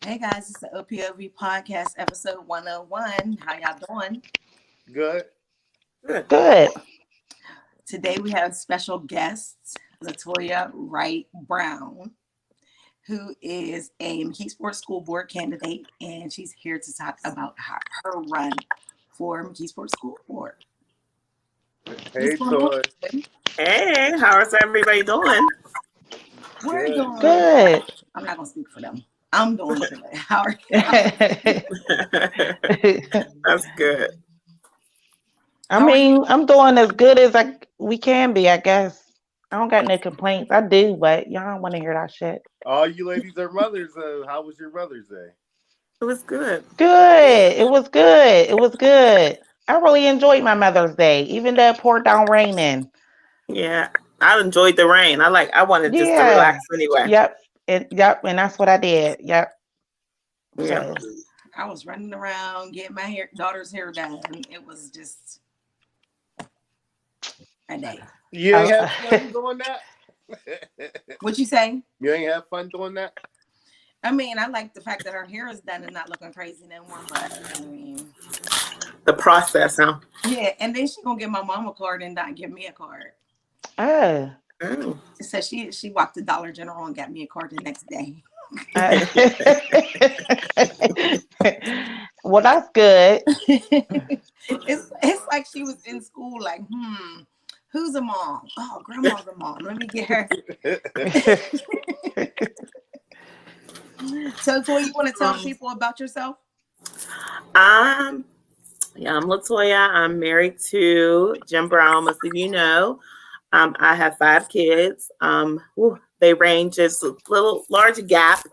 Hey guys, it's the O.P.O.V podcast episode 101. How y'all doing? Good. Good. Good. Today we have special guests, Latoya Wright Brown, who is a McKeesport School Board candidate, and she's here to talk about her run for McKeesport School Board. Hey, Toy. Hey, how's everybody doing? We're Good. doing Good. I'm not gonna speak for them. I'm doing good. How are you? That's good. I'm doing as good as we can be, I guess. I don't got no complaints. I do, but y'all don't want to hear that shit. All you ladies are mothers. How was your Mother's Day? It was good. Good. It was good. It was good. I really enjoyed my Mother's Day, even though it poured down raining. Yeah, I enjoyed the rain. I wanted just to Yeah. relax anyway. Yep. And that's what I did. Yep. Yeah. So, I was running around getting my daughter's hair done. It was just a day. You ain't have fun doing that? What'd you say? You ain't have fun doing that? I mean, I like the fact that her hair is done and not looking crazy no more, but I mean, The process, huh? yeah, and then she gonna give my mom a card and not give me a card. oh. Oh. So she walked to Dollar General and got me a card the next day. Well, that's good. It's like she was in school, like, who's a mom? Oh, grandma's a mom. Let me get her. So, you want to tell people about yourself? Yeah, I'm Latoya. I'm married to Jim Brown. Most of you know. I have 5 kids. They range just a little large gap.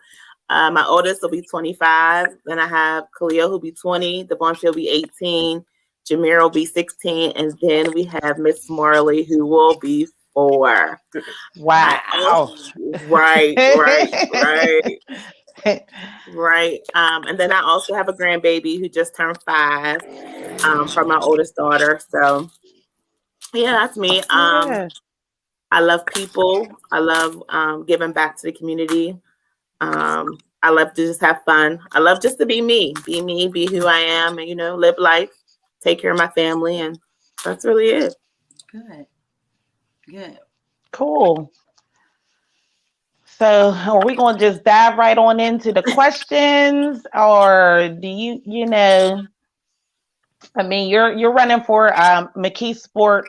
My oldest will be 25. Then I have Khalil who'll be 20. Devontae will be 18. Jameer will be 16. And then we have Miss Marley who will be 4. Wow. Right. And then I also have a grandbaby who just turned 5 from my oldest daughter. So yeah, that's me. Yeah. I love people. I love giving back to the community. I love to just have fun. I love just to be me, be who I am, and live life, take care of my family, and that's really it. Good. Cool. So are we going to just dive right on into the questions, or do you're running for McKeesport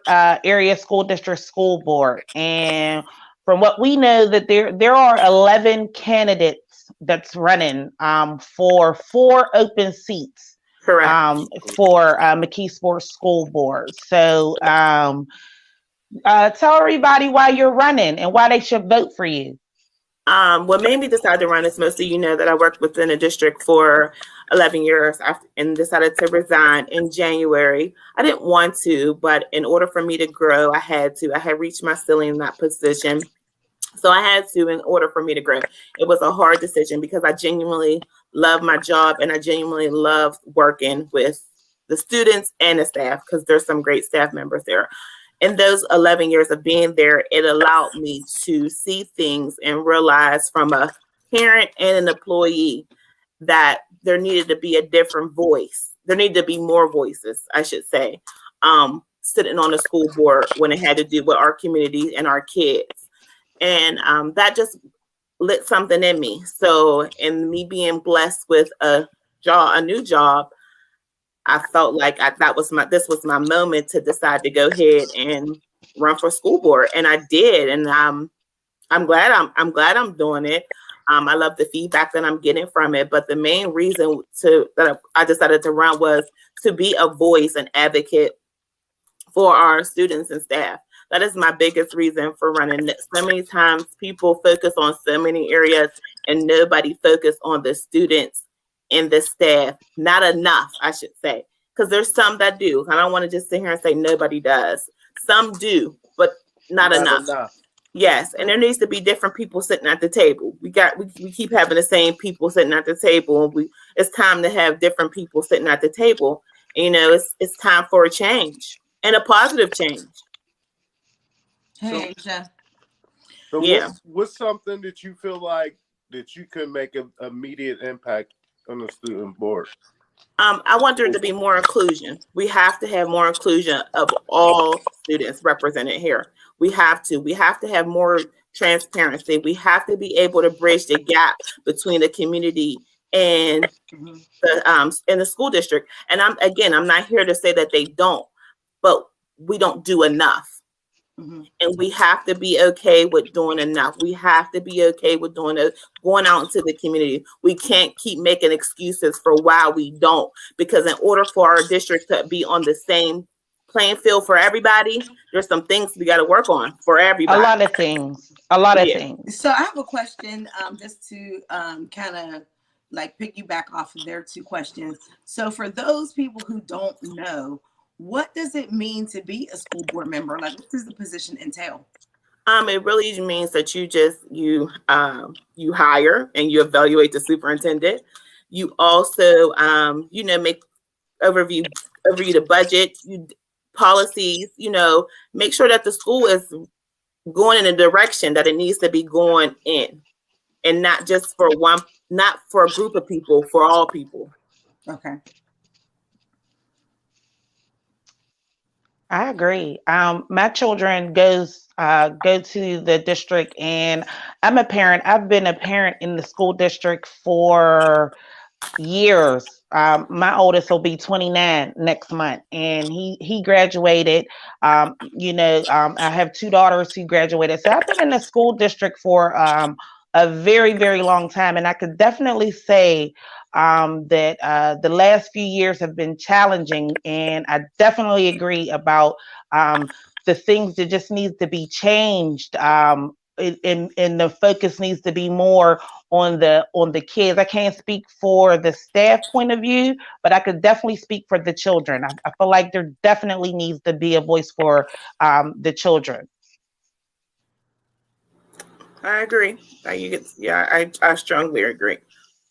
Area School District School Board, and from what we know, that there are 11 candidates that's running for 4 open seats. Correct. For McKeesport School Board. So tell everybody why you're running and why they should vote for you. What made me decide to run is mostly, that I worked within a district for 11 years and decided to resign in January. I didn't want to, but in order for me to grow, I had to. I had reached my ceiling in that position. So I had to, in order for me to grow. It was a hard decision because I genuinely love my job and I genuinely love working with the students and the staff because there's some great staff members there. In those 11 years of being there, it allowed me to see things and realize from a parent and an employee that there needed to be a different voice. There needed to be more voices, I should say, sitting on the school board when it had to do with our community and our kids. And that just lit something in me. So in me being blessed with a new job, I felt like this was my moment to decide to go ahead and run for school board, and I did. And I'm glad I'm doing it. I love the feedback that I'm getting from it. But the main reason that I decided to run was to be a voice and advocate for our students and staff. That is my biggest reason for running. So many times people focus on so many areas and nobody focus on the students and the staff. Not enough, I should say, because there's some that do. I don't want to just sit here and say nobody does. Some do, but not enough. Yes, and there needs to be different people sitting at the table. We keep having the same people sitting at the table, and it's time to have different people sitting at the table. It's time for a change and a positive change. Hey, So yeah. What's something that you feel like that you could make an immediate impact on the student board? I want there to be more inclusion. We have to have more inclusion of all students represented here. We have to. We have to have more transparency. We have to be able to bridge the gap between the community and the school district. And I'm not here to say that they don't, but we don't do enough. And we have to be okay with doing enough. We have to be okay with going out into the community. We can't keep making excuses for why we don't, because in order for our district to be on the same playing field for everybody, there's some things we got to work on for everybody. A lot of things. Things. So I have a question, just to kind of like piggyback off of their two questions. So for those people who don't know, what does it mean to be a school board member? Like, what does the position entail? It really means that you hire and you evaluate the superintendent. You also, make overview the budget, policies. Make sure that the school is going in the direction that it needs to be going in, and not just for not for a group of people, for all people. Okay. I agree. My children go to the district, and I'm a parent. I've been a parent in the school district for years. My oldest will be 29 next month, and he graduated. I have two daughters who graduated, so I've been in the school district for a very, very long time, and I could definitely say that the last few years have been challenging, and I definitely agree about the things that just needs to be changed. And the focus needs to be more on the kids. I can't speak for the staff point of view, but I could definitely speak for the children. I feel like there definitely needs to be a voice for the children. I agree. I strongly agree.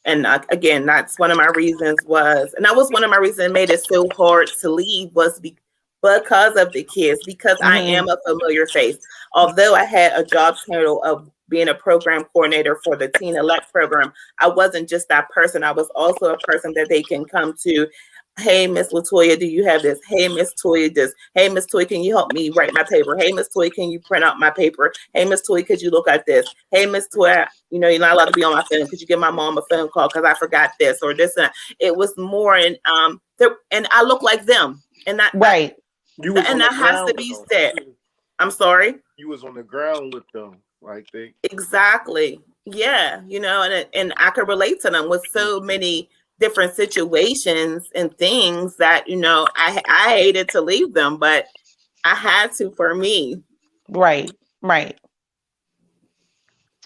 And again, that's one of my reasons and that was one of my reasons that made it so hard to leave, was because of the kids, because I am a familiar face. Although I had a job title of being a program coordinator for the Teen Elect program, I wasn't just that person. I was also a person that they can come to. Hey, Miss Latoya, do you have this? Hey, Miss Toya, this. Hey, Miss Toya, can you help me write my paper? Hey, Miss Toya, can you print out my paper? Hey, Miss Toya, could you look at this? Hey, Miss Toya, you're not allowed to be on my phone. Could you give my mom a phone call because I forgot this or this? And it was more, and I look like them, and that right. That has to be said. I'm sorry. You was on the ground with them, like they exactly. Yeah, and I could relate to them with so many different situations and things that I hated to leave them, but I had to for me. Right.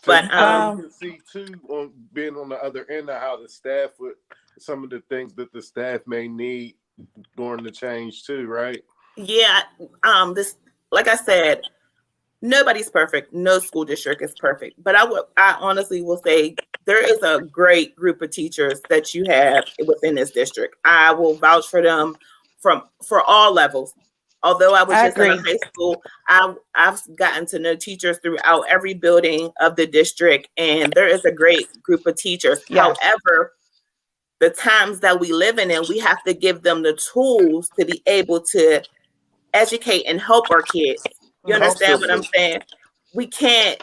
So but you can see too, on being on the other end of how the staff would, some of the things that the staff may need during the change too, right? Yeah. This, like I said, nobody's perfect. No school district is perfect. But I honestly will say there is a great group of teachers that you have within this district. I will vouch for them for all levels. Although I was just in high school, I've gotten to know teachers throughout every building of the district, and there is a great group of teachers. Yes. However, the times that we live in, we have to give them the tools to be able to educate and help our kids. You understand what I'm saying? We can't,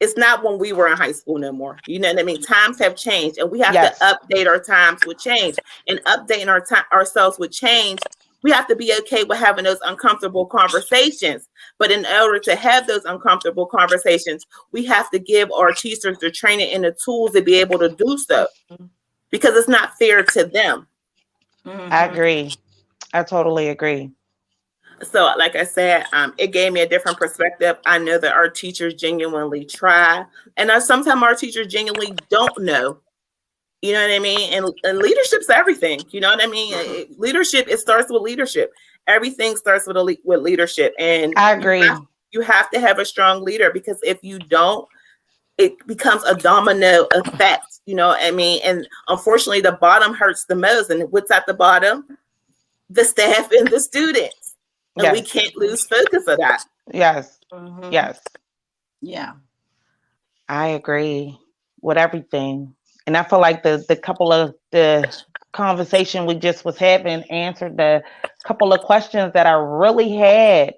it's not when we were in high school no more. You know what I mean? Times have changed, and we have to update our times with change. And updating ourselves with change, we have to be okay with having those uncomfortable conversations. But in order to have those uncomfortable conversations, we have to give our teachers the training and the tools to be able to do so, because it's not fair to them. I agree. I totally agree. So like I said, it gave me a different perspective. I know that our teachers genuinely try, and sometimes our teachers genuinely don't know. You know what I mean? And leadership's everything. You know what I mean? Leadership, it starts with leadership. Everything starts with leadership. And I agree. You have to have a strong leader, because if you don't, it becomes a domino effect. You know what I mean? And unfortunately, the bottom hurts the most. And what's at the bottom? The staff and the students. And we can't lose focus of that. Yes. Yes. Yeah. I agree. with everything. And I feel like the couple of the conversation we just was having answered the couple of questions that I really had.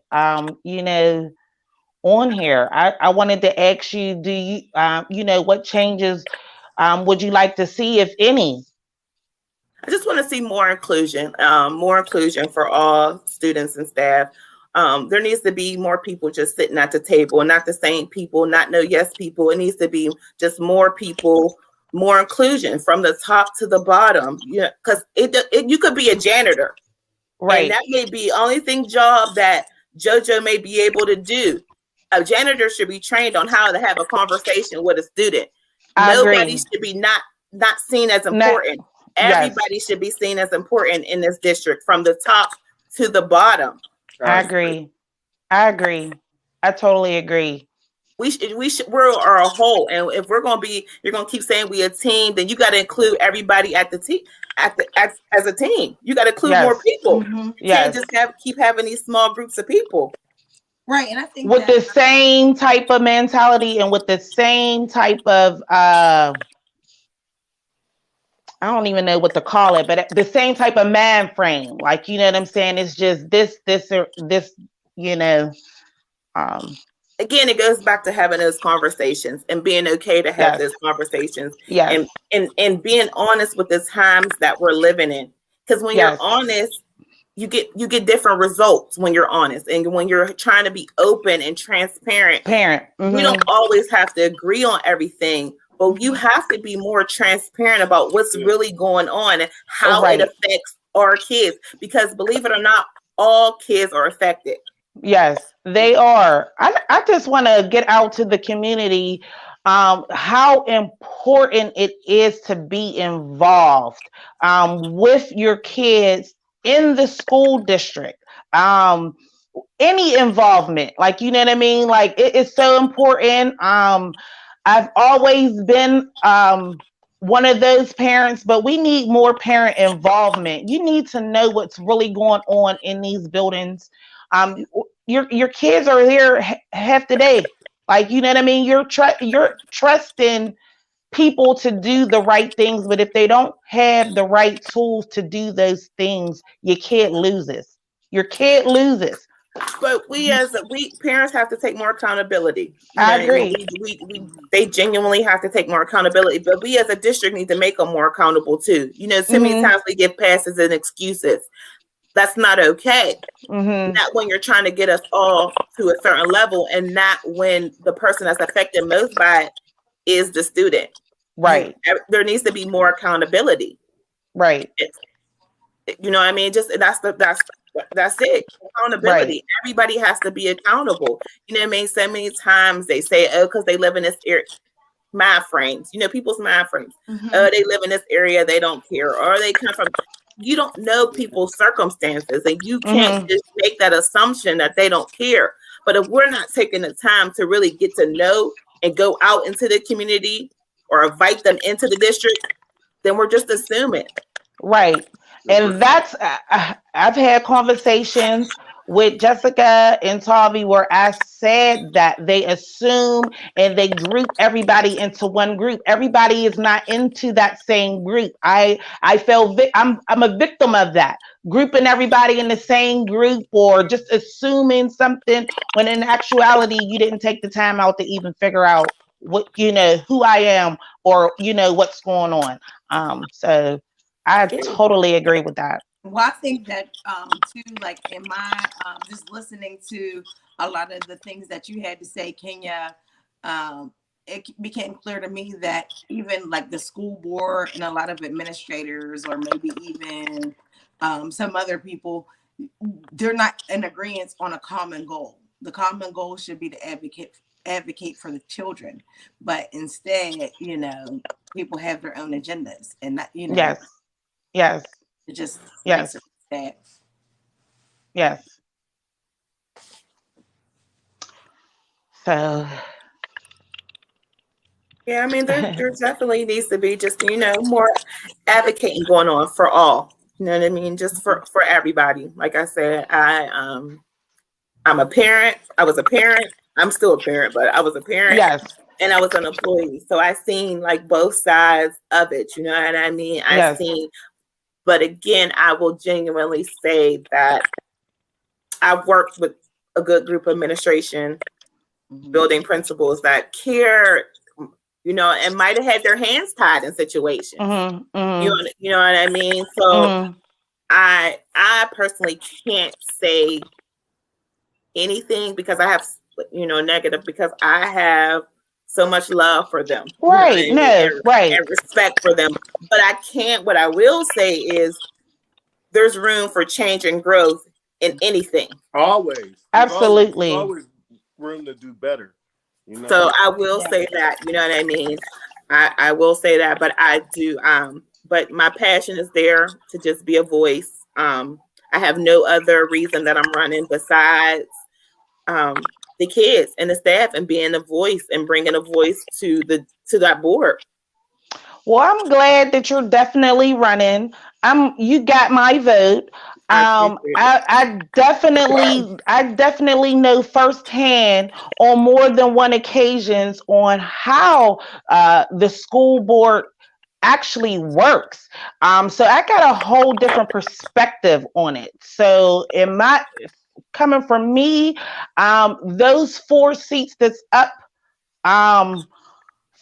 On here, I wanted to ask you, do you what changes would you like to see, if any? I just want to see more inclusion for all students and staff. There needs to be more people just sitting at the table, not the same people, not no yes people. It needs to be just more people, more inclusion from the top to the bottom. Yeah, because you could be a janitor, Right. and that may be only job that JoJo may be able to do. A janitor should be trained on how to have a conversation with a student. Nobody should be not seen as important. Everybody should be seen as important in this district from the top to the bottom. I agree. I totally agree. We're a whole, and if you're gonna keep saying we a team, then you got to include everybody at the team as a team. You got to include more people. You can't just keep having these small groups of people. Right, and I think with the same type of mentality and with the same type of I don't even know what to call it, but the same type of mind frame. Like, you know what I'm saying? It's just this, or this, Again, it goes back to having those conversations and being okay to have those conversations. And being honest with the times that we're living in. Because when you're honest, you get different results when you're honest, and when you're trying to be open and transparent. We don't always have to agree on everything, but you have to be more transparent about what's really going on and how it affects our kids. Because believe it or not, all kids are affected. Yes, they are. I just want to get out to the community how important it is to be involved with your kids in the school district. Any involvement, like, you know what I mean? Like, it is so important. I've always been one of those parents, but we need more parent involvement. You need to know what's really going on in these buildings. Your kids are there half the day. Like, you know what I mean? You're trusting people to do the right things, but if they don't have the right tools to do those things, your kid loses. But we parents have to take more accountability. I agree. They genuinely have to take more accountability, but we as a district need to make them more accountable too. Too many times we give passes and excuses. That's not okay. Not when you're trying to get us all to a certain level, and not when the person that's affected most by it is the student. Right. There needs to be more accountability. Right. You know what I mean? Just that's it. Accountability. Right. Everybody has to be accountable. You know what I mean? So many times they say, oh, because they live in this area. Mind frames. People's mind frames. Oh, they live in this area, they don't care. Or they come from. You don't know people's circumstances, and you can't just make that assumption that they don't care. But if we're not taking the time to really get to know and go out into the community or invite them into the district, then we're just assuming. Right. And that's, I've had conversations with Jessica and Tavi where I said that they assume and they group everybody into one group. Everybody is not into that same group. I'm a victim of that, grouping everybody in the same group or just assuming something when in actuality you didn't take the time out to even figure out what, who I am or what's going on. So I totally agree with that. Well, I think that too, like in my just listening to a lot of the things that you had to say, Kenya, it became clear to me that even like the school board and a lot of administrators, or maybe even some other people, they're not in agreement on a common goal. The common goal should be to advocate for the children, but instead, people have their own agendas, and that, Yes. It just yes. Yes. So. Yeah, I mean, there definitely needs to be just more advocating going on for all. You know what I mean? Just for everybody. Like I said, I'm a parent. I was a parent. I'm still a parent, but I was a parent. Yes. and I was an employee. So I seen like both sides of it. You know what I mean? I Yes. seen, but again, I will genuinely say that I've worked with a good group of administration, building principals that care, you know, and might have had their hands tied in situations. You know what I mean? So I personally can't say anything because I have, you know, negative, because I have so much love for them. Right. You know what I mean? Right. And respect for them. But I can't, what I will say is there's room for change and growth in anything. Always. Absolutely. There's always room to do better. You know? So I will say that, you know what I mean? I will say that, but I do, but my passion is there to just be a voice. I have no other reason that I'm running besides the kids and the staff, and being a voice and bringing a voice to that board. Well, I'm glad that you're definitely running. You got my vote. I definitely know firsthand on more than one occasions on how the school board actually works. So I got a whole different perspective on it. So coming from me, those 4 seats that's up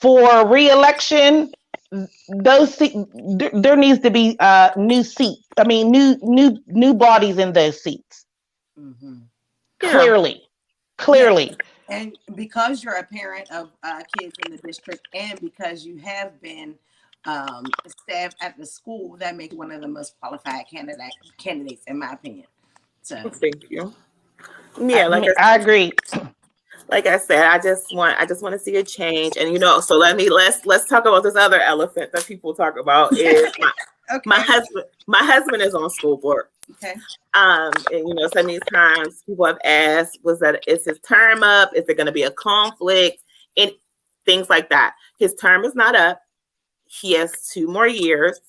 for re-election, there needs to be new seats. I mean, new bodies in those seats. Clearly. Yeah. And because you're a parent of kids in the district, and because you have been staff at the school, that makes you one of the most qualified candidates, in my opinion. So thank you. Yeah, I agree. Like I said, I just want to see a change. And you know, so let's talk about this other elephant that people talk about is my husband is on school board. Okay. And you know, so many times people have asked, is his term up? Is there going to be a conflict? And things like that. His term is not up. He has 2 more years.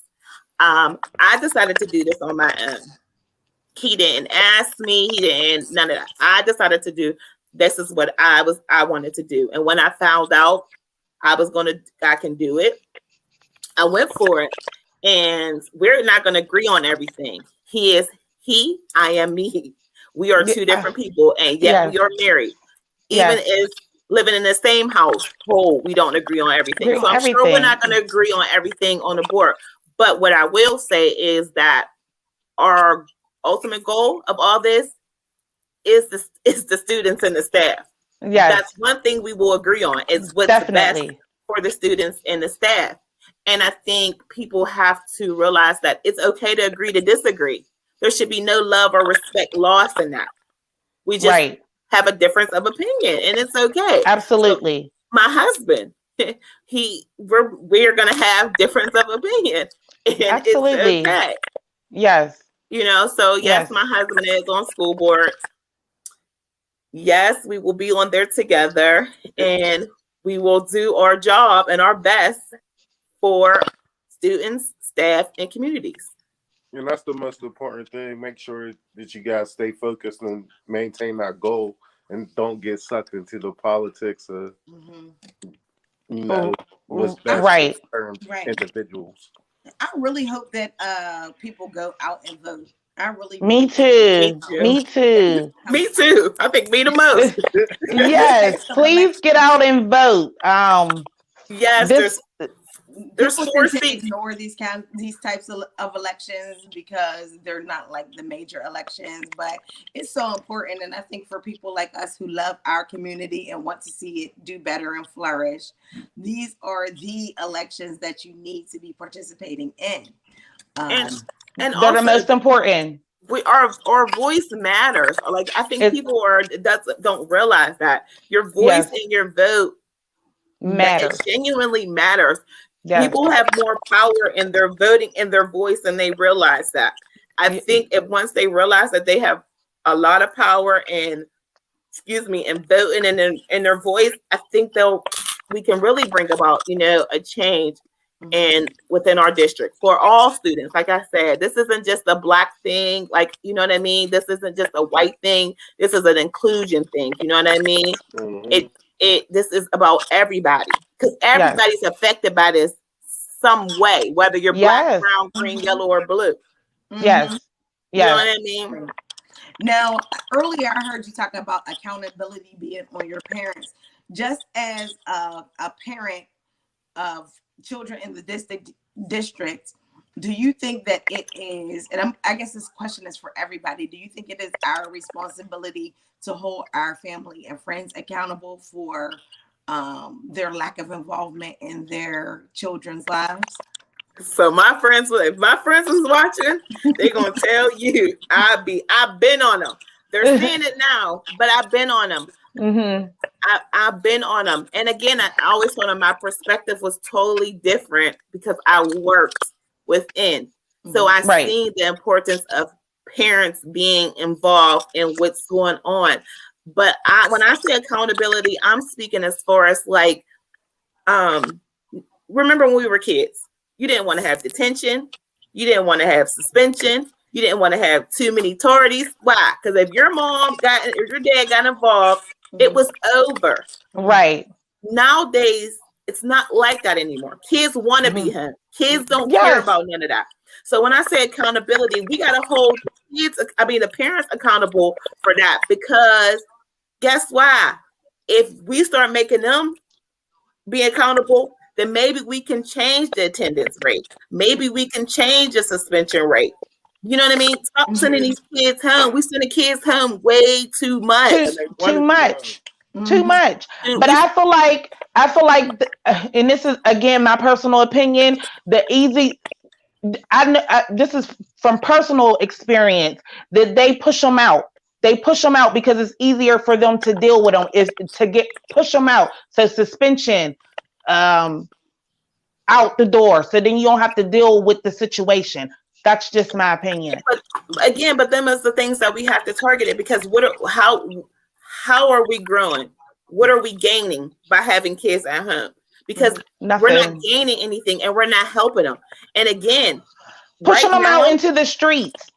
I decided to do this on my own. He didn't ask me. He didn't, none of that. I decided to do, this is what I wanted to do. And when I found out I can do it, I went for it. And we're not going to agree on everything. He is he, I am me. We are 2 different people, and yet we are married. Even if living in the same household, we don't agree on everything. So I'm sure we're not going to agree on everything on the board. But what I will say is that our ultimate goal of all this is the students and the staff. Yes. That's one thing we will agree on, is what's the best for the students and the staff. And I think people have to realize that it's okay to agree to disagree. There should be no love or respect lost in that. We just have a difference of opinion, and it's okay. Absolutely. So my husband, we're gonna have difference of opinion, and absolutely. It's okay. Yes. You know, so yes, my husband is on school board. Yes, we will be on there together, and we will do our job and our best for students, staff, and communities. And that's the most important thing. Make sure that you guys stay focused and maintain that goal, and don't get sucked into the politics of, you know, what's best for individuals. I really hope that people go out and vote. Me too. Me too. Me too. I think me the most. Yes, please get out and vote. Yes, there's people tend to ignore these types of elections because they're not like the major elections, but it's so important. And I think for people like us who love our community and want to see it do better and flourish, these are the elections that you need to be participating in. And they're also the most important. Our voice matters. Like, I think people don't realize that your voice and your vote matters. It genuinely matters. Yes. People have more power in their voting and their voice than they realize that. I think once they realize that they have a lot of power and voting and their voice, I think we can really bring about, you know, a change and within our district for all students. Like I said, this isn't just a Black thing, like, you know what I mean? This isn't just a white thing. This is an inclusion thing. You know what I mean? this is about everybody, because everybody's affected by this some way, whether you're black, brown, green, yellow, or blue. Yes. You know what I mean? Now, earlier I heard you talk about accountability being on your parents. Just as a parent of children in the district, do you think that it is, and I guess this question is for everybody, do you think it is our responsibility to hold our family and friends accountable for their lack of involvement in their children's lives? So if my friends was watching, they're gonna tell you I've been on them. They're seeing it now, but I've been on them. I've been on them. And again, I always told them my perspective was totally different because I worked within. So I seen the importance of parents being involved in what's going on. But when I say accountability, I'm speaking as far as like, remember when we were kids, you didn't want to have detention. You didn't want to have suspension. You didn't want to have too many tardies. Why? Because if your dad got involved, it was over. Right. Nowadays, it's not like that anymore. Kids want to be home. Kids don't care about none of that. So when I say accountability, we got to hold the parents accountable for that, because guess why? If we start making them be accountable, then maybe we can change the attendance rate. Maybe we can change the suspension rate. You know what I mean? Stop sending these kids home. We send the kids home way too much. Too much. But I feel like, and this is again my personal opinion, this is from personal experience, that they push them out. They push them out because it's easier for them to deal with them, is to push them out. So suspension, out the door, so then you don't have to deal with the situation. That's just my opinion. But them is the things that we have to target it, because how are we growing? What are we gaining by having kids at home? Because we're not gaining anything and we're not helping them. And again, pushing them out into the streets,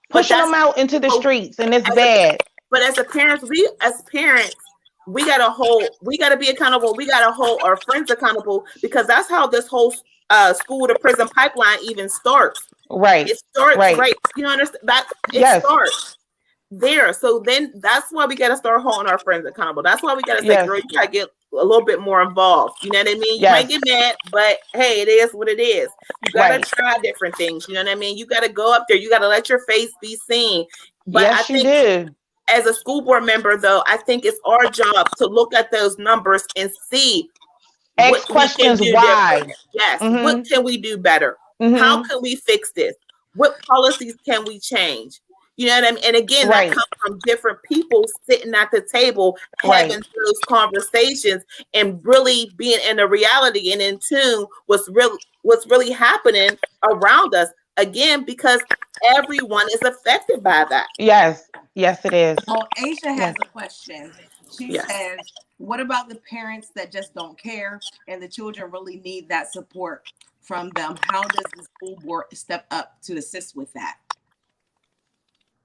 and it's bad. But as parents, we gotta be accountable. We gotta hold our friends accountable, because that's how this whole school to prison pipeline even starts. Right. It starts right. You understand that starts there. So then that's why we gotta start holding our friends accountable. That's why we gotta say, girl, you gotta get a little bit more involved. You know what I mean? You might get mad, but hey, it is what it is. You gotta try different things. You know what I mean? You gotta go up there. You gotta let your face be seen. But I think you do. As a school board member, though, I think it's our job to look at those numbers and see. Ask questions why. Yes. What can we do better? How can we fix this? What policies can we change? You know what I mean? And again, that comes from different people sitting at the table, having those conversations, and really being in the reality and in tune what's really happening around us. Again, because everyone is affected by that. Yes, it is. Well, Asia has a question. She says, what about the parents that just don't care and the children really need that support from them? How does the school board step up to assist with that?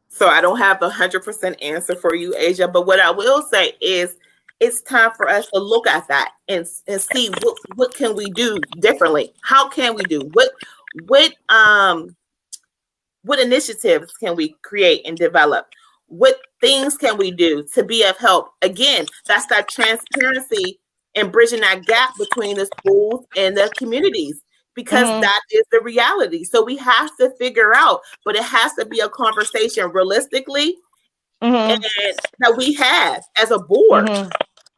So I don't have 100% answer for you, Asia, but what I will say is it's time for us to look at that and see what can we do differently? How can we do? What initiatives can we create and develop? What things can we do to be of help? Again, that's that transparency and bridging that gap between the schools and the communities, because that is the reality. So we have to figure out, but it has to be a conversation realistically and that we have as a board.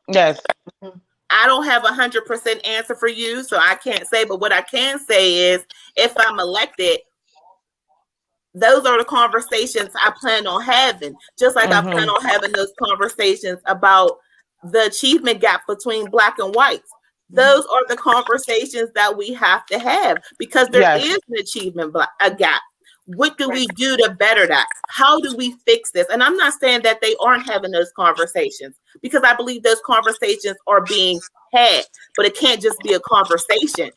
Yes. I don't have 100% answer for you, so I can't say, but what I can say is if I'm elected, those are the conversations I plan on having, just like I plan on having those conversations about the achievement gap between Black and whites. Those are the conversations that we have to have, because there is an achievement gap. What do we do to better that? How do we fix this? And I'm not saying that they aren't having those conversations, because I believe those conversations are being had, but it can't just be a conversation.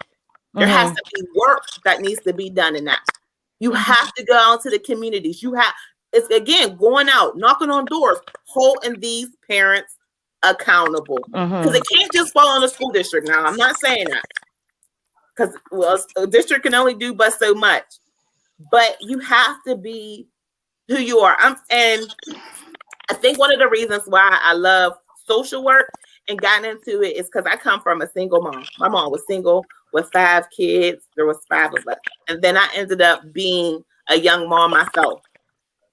There has to be work that needs to be done in that. You have to go out to the communities. It's again going out, knocking on doors, holding these parents accountable, because it can't just fall on the school district. Now, I'm not saying that, because a district can only do but so much, but you have to be who you are. And I think one of the reasons why I love social work and gotten into it is because I come from a single mom. My mom was single with 5 kids. There was 5 of us. And then I ended up being a young mom myself.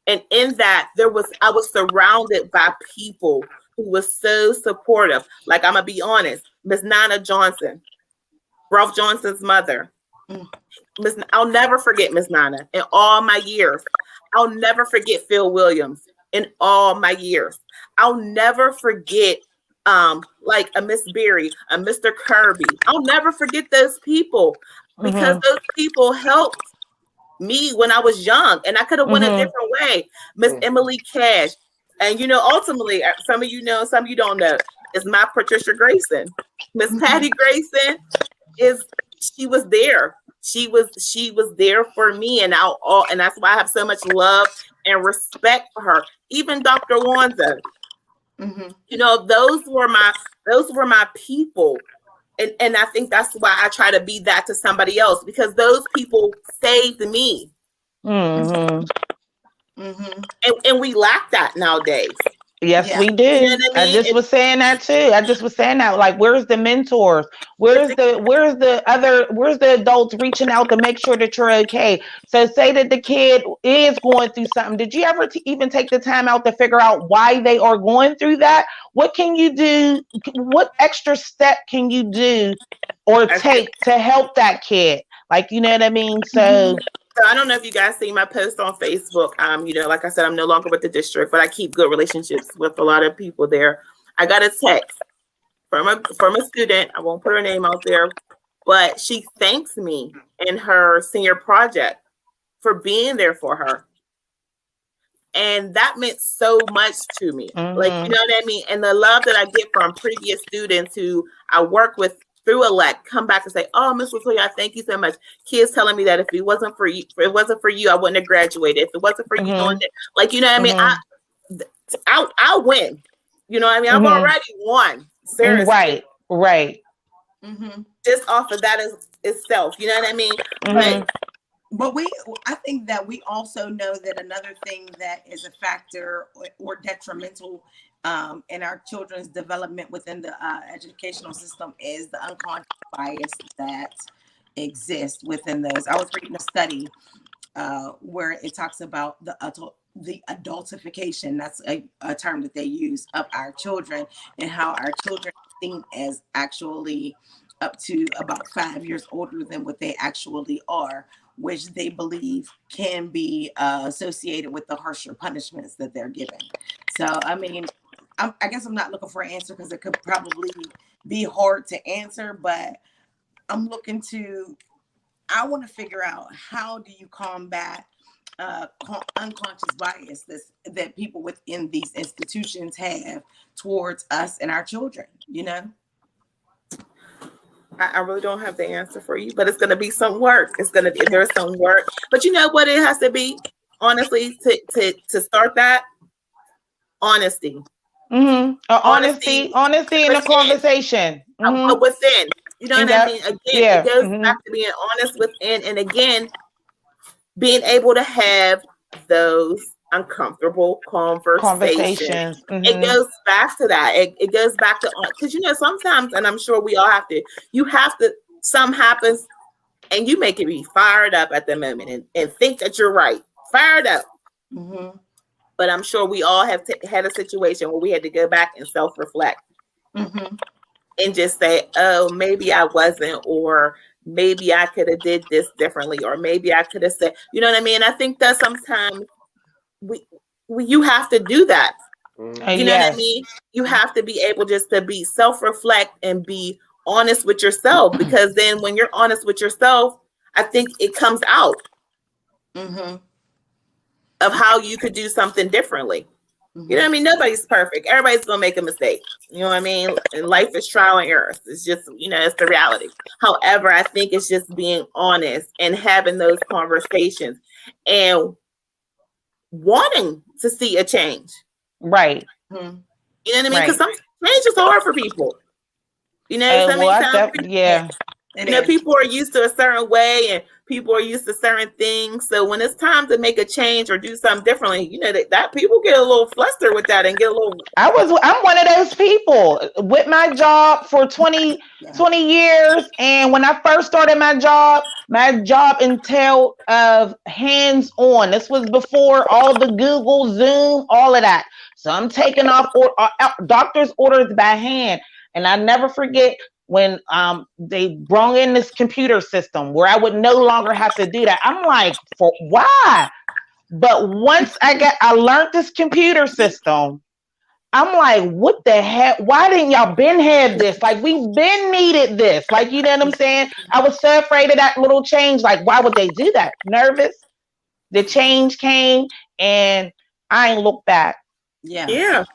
And in that, I was surrounded by people who were so supportive. Like, I'm going to be honest, Miss Nana Johnson, Ralph Johnson's mother. I'll never forget Miss Nana in all my years. I'll never forget Phil Williams in all my years. I'll never forget like a Miss Berry, a Mr. Kirby. I'll never forget those people, because those people helped me when I was young, and I could have went a different way. Miss Emily Cash, and ultimately, some of you know, some of you don't know, is my Patricia Grayson. Miss Patty Grayson she was there. She was there for me, and and that's why I have so much love and respect for her. Even Dr. Wanza, those were my people, and I think that's why I try to be that to somebody else, because those people saved me. And we lack that nowadays. Yes, we do. You know what I mean? I just was saying that too. Like, where's the mentors? Where's the adults reaching out to make sure that you're okay? So say that the kid is going through something. Did you ever even take the time out to figure out why they are going through that? What can you do? What extra step can you do or take to help that kid? Like, you know what I mean? So I don't know if you guys see my post on Facebook. Like I said, I'm no longer with the district, but I keep good relationships with a lot of people there. I got a text from a student. I won't put her name out there, but she thanks me in her senior project for being there for her. And that meant so much to me. Like, you know what I mean? And the love that I get from previous students who I work with through elect come back and say, "Oh, Miss Latoya, I thank you so much." Kids telling me that if it wasn't for you, I wouldn't have graduated. If it wasn't for you doing it, like, you know what I mean? I'll win. You know what I mean? I've already won. Seriously. Right. Just off of that itself. You know what I mean? But I think that we also know that another thing that is a factor or detrimental in our children's development within the educational system is the unconscious bias that exists within those. I was reading a study where it talks about the adultification, that's a term that they use, of our children, and how our children are seen as actually up to about 5 years older than what they actually are, which they believe can be associated with the harsher punishments that they're given. So, I mean, I guess I'm not looking for an answer because it could probably be hard to answer, but I want to figure out, how do you combat unconscious bias that people within these institutions have towards us and our children, I really don't have the answer for you, but it's going to be some work. There's some work, but you know what it has to be, honestly, to start that? Honesty. Honesty in a conversation. Within, you know what I mean? Again, it goes back to being honest within, and again, being able to have those uncomfortable conversations. It goes back to that. It goes back to, because sometimes, and I'm sure we all have to, something happens and you make it be fired up at the moment and think that you're right, fired up. But I'm sure we all have had a situation where we had to go back and self-reflect and just say, oh, maybe I wasn't, or maybe I could have did this differently, or maybe I could have said, you know what I mean? I think that sometimes you have to do that. You know what I mean? You have to be able just to be self-reflect and be honest with yourself, because then when you're honest with yourself, I think it comes out of how you could do something differently. You know what I mean? Nobody's perfect. Everybody's going to make a mistake. You know what I mean? And life is trial and error. It's just, it's the reality. However, I think it's just being honest and having those conversations and wanting to see a change. Right. You know what I mean? Because change is hard for people. You know, some yeah. People are used to a certain way and people are used to certain things. So when it's time to make a change or do something differently, you know, that people get a little flustered with that and get a little. I'm one of those people with my job for 20 years. And when I first started my job entailed of hands-on. This was before all the Google, Zoom, all of that. So I'm taking off doctor's orders by hand. And I never forget when they brought in this computer system where I would no longer have to do that. I'm like, for why? But once I learned this computer system, I'm like, what the heck? Why didn't y'all been have this? Like, we've been needed this. Like, you know what I'm saying? I was so afraid of that little change. Like, why would they do that? Nervous. The change came and I ain't looked back. Yeah.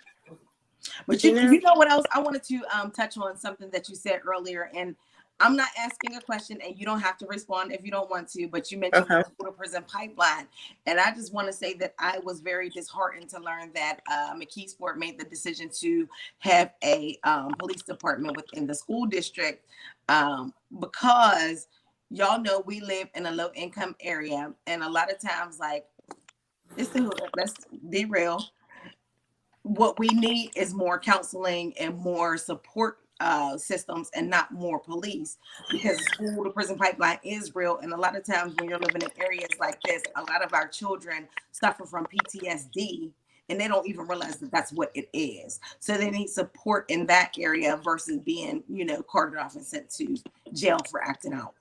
But you know what else? I wanted to touch on something that you said earlier, and I'm not asking a question, and you don't have to respond if you don't want to, but you mentioned the school to prison pipeline. And I just want to say that I was very disheartened to learn that McKeesport made the decision to have a police department within the school district because y'all know we live in a low income area, and a lot of times, like, it's the hood. Let's be real. What we need is more counseling and more support systems and not more police, because the school to prison pipeline is real. And a lot of times when you're living in areas like this, a lot of our children suffer from PTSD and they don't even realize that that's what it is. So they need support in that area versus being, carted off and sent to jail for acting out.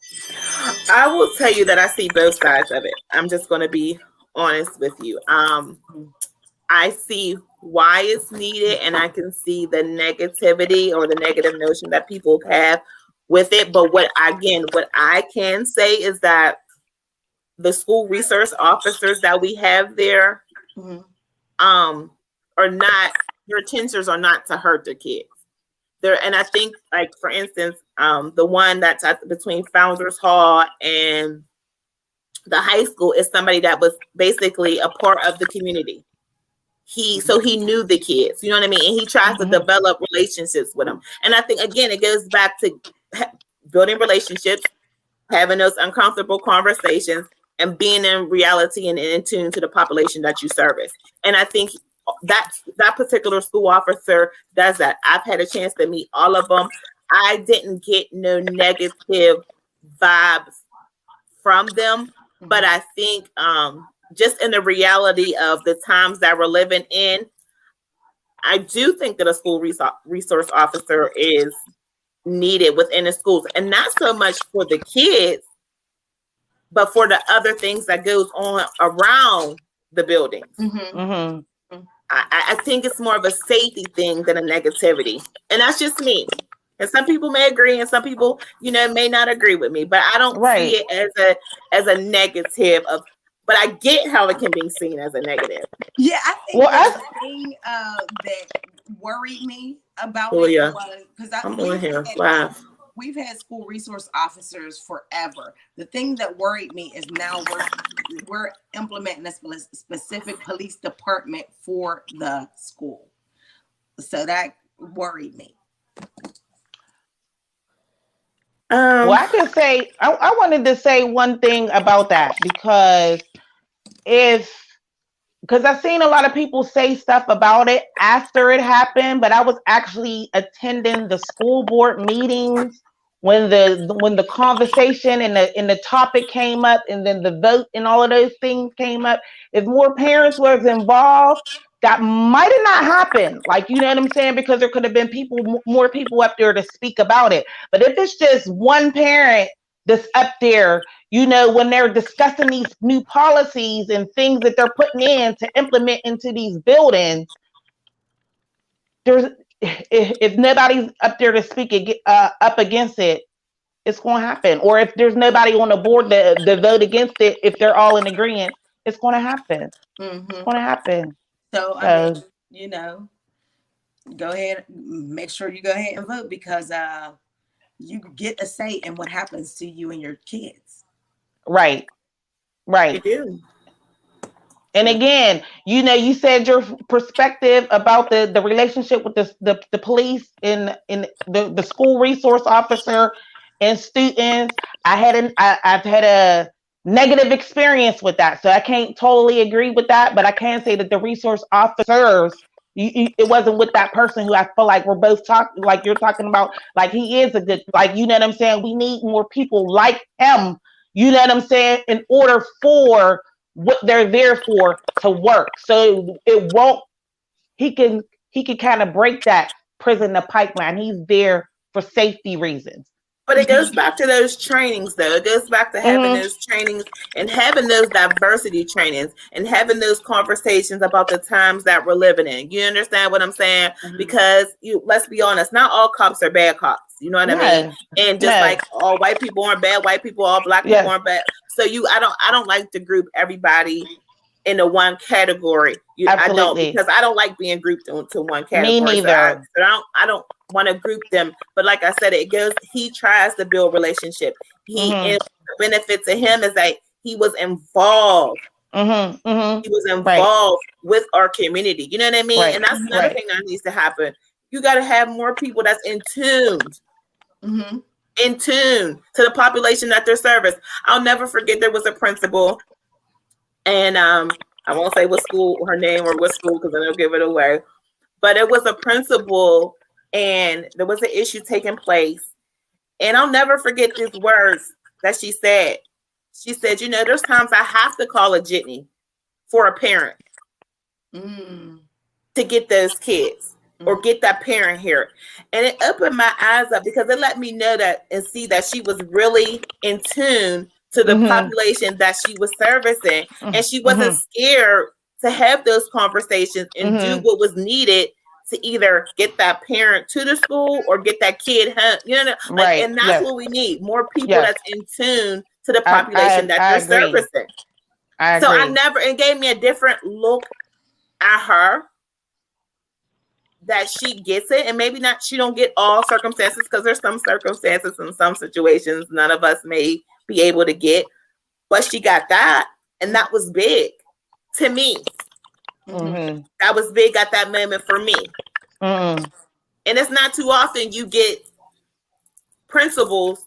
I will tell you that I see both sides of it. I'm just going to be honest with you. I see why it's needed, and I can see the negativity or the negative notion that people have with it. But what I can say is that the school resource officers that we have there are not, their intentions are not to hurt the kids. And I think, like, for instance, the one that's between Founders Hall and the high school is somebody that was basically a part of the community. So he knew the kids, you know what I mean? And he tries to develop relationships with them. And I think, again, it goes back to building relationships, having those uncomfortable conversations, and being in reality and in tune to the population that you service. And I think that particular school officer does that. I've had a chance to meet all of them. I didn't get no negative vibes from them, but I think just in the reality of the times that we're living in, I do think that a school resource officer is needed within the schools, and not so much for the kids, but for the other things that goes on around the building. I think it's more of a safety thing than a negativity, and that's just me. And some people may agree, and some people, may not agree with me. But I don't see it as a negative of. But I get how it can be seen as a negative. Yeah, I think the thing that worried me about it was because we've had school resource officers forever. The thing that worried me is now we're implementing a specific police department for the school. So that worried me. I can say, I wanted to say one thing about that, because I've seen a lot of people say stuff about it after it happened, but I was actually attending the school board meetings when the conversation and the topic came up, and then the vote and all of those things came up. If more parents was involved, that might have not happened. Like, you know what I'm saying? Because there could have been more people up there to speak about it. But if it's just one parent that's up there, when they're discussing these new policies and things that they're putting in to implement into these buildings, if nobody's up there to speak up against it, it's going to happen. Or if there's nobody on the board to vote against it, if they're all in agreement, it's going to happen. It's going to happen. So, I mean, go ahead, make sure you go ahead and vote, because you get a say in what happens to you and your kids. Right. You do. And again, you said your perspective about the relationship with the police and the school resource officer and students. I've had a negative experience with that, so I can't totally agree with that. But I can say that the resource officers, it wasn't with that person who I feel like we're both talking, like you're talking about, like he is a good, like, you know what I'm saying. We need more people like him. You know what I'm saying, in order for what they're there for to work. So it won't, he can kind of break that prison to pipeline. He's there for safety reasons. But it goes back to those trainings, though. It goes back to having those trainings and having those diversity trainings and having those conversations about the times that we're living in. You understand what I'm saying? Because let's be honest, not all cops are bad cops. You know what I mean? And just like all white people aren't bad, white people, all black people aren't bad. So I don't like to group everybody into one category. I don't, because I don't like being grouped into one category. Me neither. So I don't want to group them. But like I said, he tries to build relationship. And the benefit to him is that he was involved. He was involved with our community. You know what I mean? And that's another thing that needs to happen. You got to have more people that's in tune to the population that they're serving. I'll never forget, there was a principal, and I won't say what school, her name, or what school, because I don't give it away. But it was a principal, and there was an issue taking place. And I'll never forget these words that she said. She said, there's times I have to call a jitney for a parent to get those kids or get that parent here. And it opened my eyes up, because it let me know that and see that she was really in tune to the population that she was servicing. And she wasn't scared to have those conversations and do what was needed to either get that parent to the school or get that kid home. And that's what we need. More people that's in tune to the population that they're servicing. It gave me a different look at her, that she gets it. And maybe not, she don't get all circumstances, because there's some circumstances and some situations none of us may be able to get, but she got that. And that was big to me. That was big at that moment for me. And it's not too often you get principals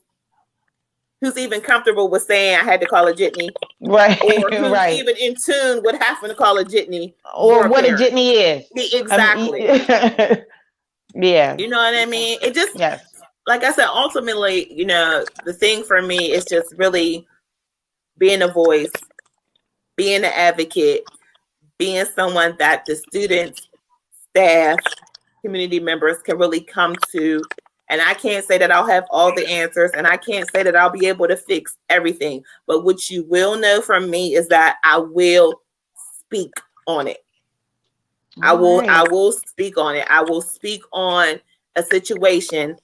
who's even comfortable with saying I had to call a jitney, or who's even in tune with having to call a jitney, or what a jitney is. Exactly. Yeah. You know what I mean? It just, like I said, ultimately, the thing for me is just really being a voice, being an advocate, being someone that the students, staff, community members can really come to. And I can't say that I'll have all the answers, and I can't say that I'll be able to fix everything. But what you will know from me is that I will speak on it. I will speak on it. I will speak on a situation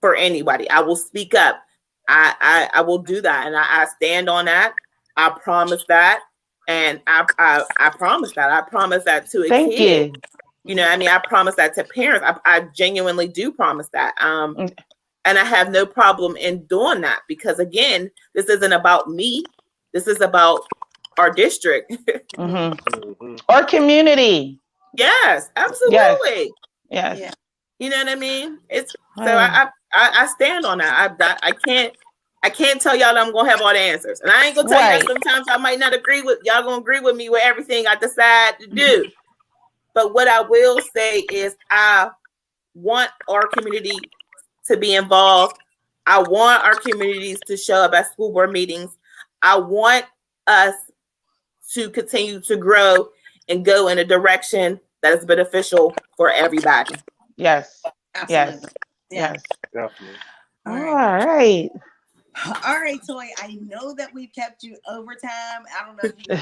for anybody. I will speak up. I will do that, and I stand on that. I promise that, and I promise that. I promise that to a kid. Thank you. I promise that to parents. I genuinely do promise that. And I have no problem in doing that, because again, this isn't about me. This is about our district. Our community. Yes, absolutely. Yes. Yeah. You know what I mean? It's so I stand on that. I can't tell y'all that I'm gonna have all the answers. And I ain't gonna tell you that sometimes I might not agree with y'all, gonna agree with me with everything I decide to do. But what I will say is I want our community to be involved. I want our communities to show up at school board meetings. I want us to continue to grow and go in a direction that is beneficial for everybody. Yes. Absolutely. Yes. Definitely. All right. All right, Toy. I know that we've kept you over time. I don't know if you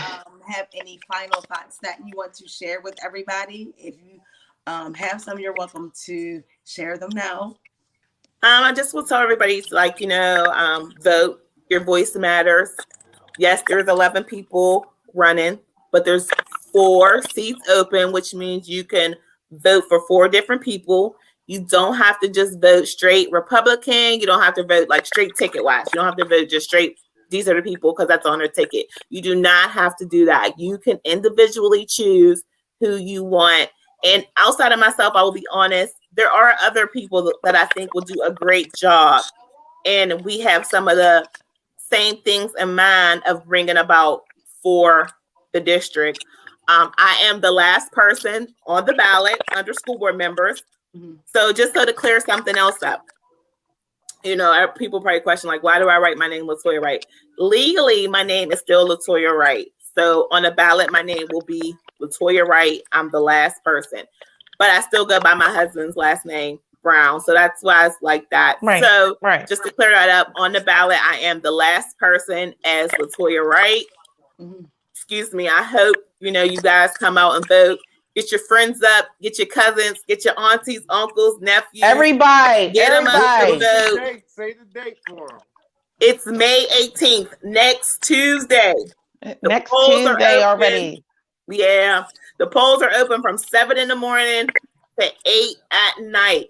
have any final thoughts that you want to share with everybody. If you have some, you're welcome to share them now. I just will tell everybody, vote. Your voice matters. Yes, there's 11 people running, but there's 4 seats open, which means you can vote for 4 different people. You don't have to just vote straight Republican. You don't have to vote like straight ticket wise. You don't have to vote just straight these are the people because that's on their ticket. You do not have to do that. You can individually choose who you want. And outside of myself, I will be honest, there are other people that I think will do a great job. And we have some of the same things in mind of bringing about for the district. I am the last person on the ballot under school board members. So just so to clear something else up, people probably question, like, why do I write my name Latoya Wright? Legally, my name is still Latoya Wright. So on the ballot, my name will be Latoya Wright. I'm the last person, but I still go by my husband's last name, Brown. So that's why it's like that. Right, so right. Just to clear that up, on the ballot, I am the last person as Latoya Wright. Excuse me. I hope, you guys come out and vote. Get your friends up, get your cousins, get your aunties, uncles, nephews. Everybody, get them up to vote. Say the date for them. It's May 18th, next Tuesday. Next Tuesday already. Yeah. The polls are open from 7 in the morning to 8 at night.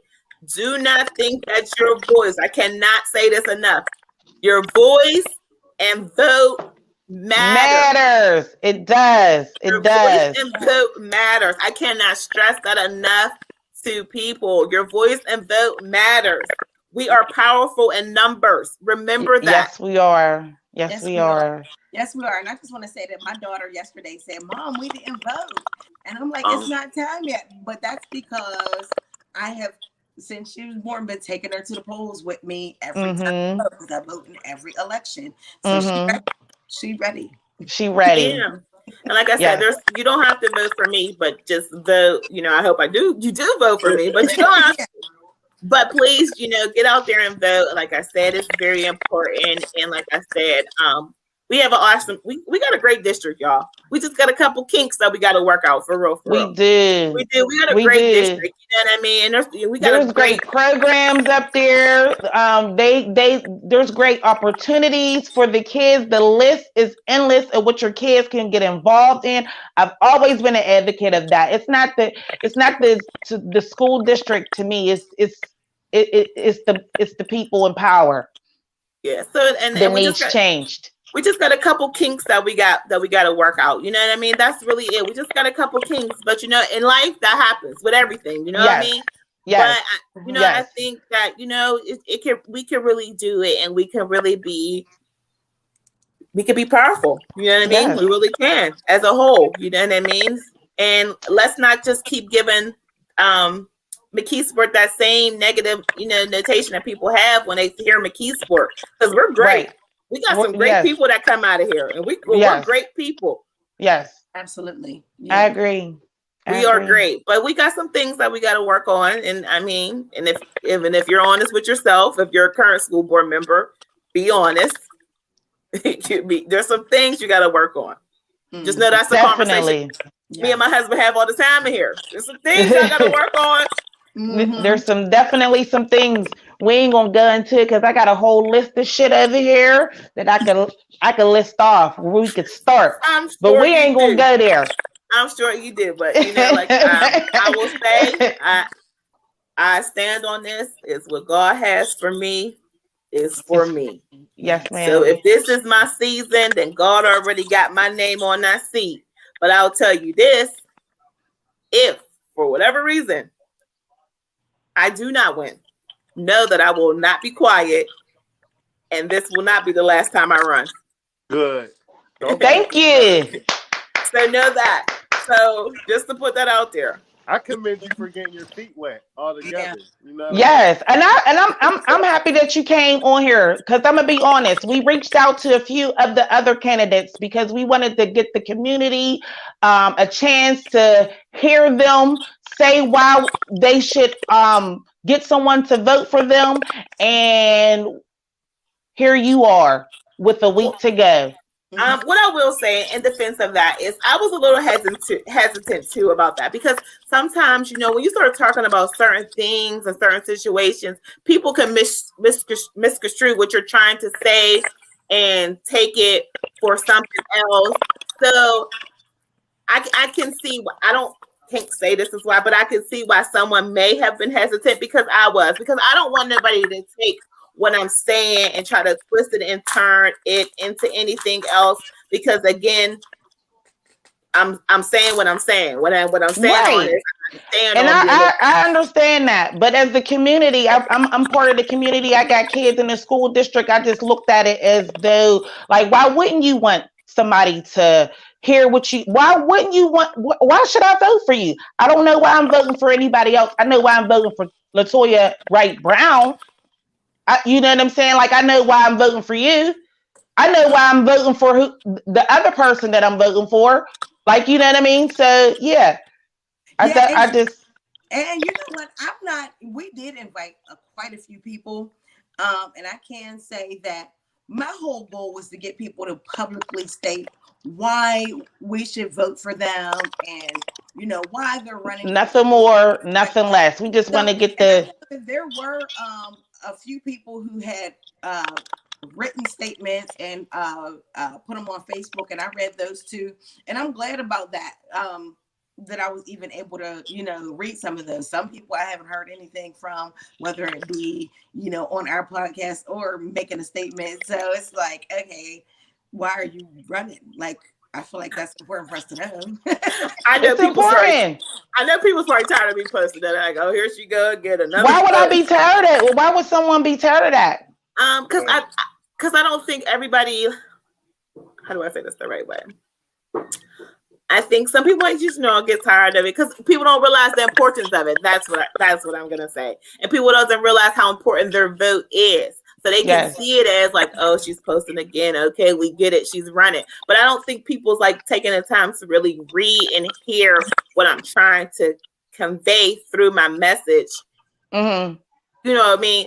Do not think that your voice, I cannot say this enough, your voice and vote matters. It does. It does. Voice and vote matters. I cannot stress that enough to people. Your voice and vote matters. We are powerful in numbers. Remember that. Yes, we are. Yes, we are. Yes, we are. And I just want to say that my daughter yesterday said, Mom, we didn't vote. And I'm like, it's not time yet. But that's because I have, since she was born, been taking her to the polls with me every time. Because I vote in every election. So she ready. She ready. Yeah. And like I said, you don't have to vote for me, but just vote. I hope you do vote for me, but you don't have to. But please, get out there and vote. Like I said, it's very important. And like I said, we have an awesome, we got a great district, y'all. We just got a couple kinks that we got to work out for real. We do. We got a great district. You know what I mean? And there's great programs up there. There's great opportunities for the kids. The list is endless of what your kids can get involved in. I've always been an advocate of that. It's not the school district to me. It's the people in power. Yeah. So and the needs changed. We just got a couple kinks that we got to work out. You know what I mean? That's really it. We just got a couple kinks, but in life that happens with everything. You know what I mean? Yes. But I think that we can really do it, and we can be powerful. You know what I mean? Yes. We really can as a whole. You know what I mean? And let's not just keep giving McKeesport that same negative notation that people have when they hear McKeesport, because we're great. Right. We got some great people that come out of here, and we're great people. Yes, absolutely. Yeah. I agree. We are great, but we got some things that we got to work on. And if you're honest with yourself, if you're a current school board member, be honest. There's some things you got to work on. Just know that's a conversation. Yeah. Me and my husband have all the time in here. There's some things I got to work on. There's definitely some things we ain't gonna go into, because I got a whole list of shit over here that I can list off where we could start. But we ain't gonna go there. I'm sure you did, but I will say I stand on this. It's what God has for me is for me. Yes, ma'am. So if this is my season, then God already got my name on that seat. But I'll tell you this: if for whatever reason I do not win, know that I will not be quiet, and this will not be the last time I run. Good. Thank you. So know that. So just to put that out there. I commend you for getting your feet wet all together. Yeah. Yes, and I'm happy that you came on here, because I'm gonna be honest. We reached out to a few of the other candidates because we wanted to get the community a chance to hear them say why they should get someone to vote for them, and here you are with a week to go. What I will say in defense of that is I was a little hesitant too about that, because sometimes, when you start talking about certain things and certain situations, people can misconstrue what you're trying to say and take it for something else. So I can see, can't say this is why, but I can see why someone may have been hesitant, because I don't want nobody to take what I'm saying and try to twist it and turn it into anything else. Because again, I'm saying what I'm saying. What I'm saying on is and I understand that, but as the community, I'm part of the community. I got kids in the school district. I just looked at it as though, like, why wouldn't you want somebody to hear what you? Why wouldn't you want? Why should I vote for you? I don't know why I'm voting for anybody else. I know why I'm voting for Latoya Wright Brown. You know what I'm saying? Like, I know why I'm voting for you. I know why I'm voting for the other person that I'm voting for. Like, you know what I mean? So yeah. And you know what? We did invite quite a few people. And I can say that my whole goal was to get people to publicly state why we should vote for them and, you know, why they're running. Nothing more, nothing less. We just want to get There were a few people who had written statements and put them on Facebook, and I read those too. And I'm glad about that. That I was even able to, you know, read some of those. Some people I haven't heard anything from, whether it be, you know, on our podcast or making a statement. So it's like, okay, why are you running? Like, I feel like that's important for us to know. I know people's probably tired of me posting that. Like, oh, here she go, get another. Why would I be tired of that? Why would someone be tired of that? Because I don't think everybody. How do I say this the right way? I think some people just get tired of it because people don't realize the importance of it. That's what I'm gonna say. And people doesn't realize how important their vote is. So they can see it as like, oh, she's posting again. Okay, we get it. She's running. But I don't think people's like taking the time to really read and hear what I'm trying to convey through my message. Mm-hmm. You know what I mean?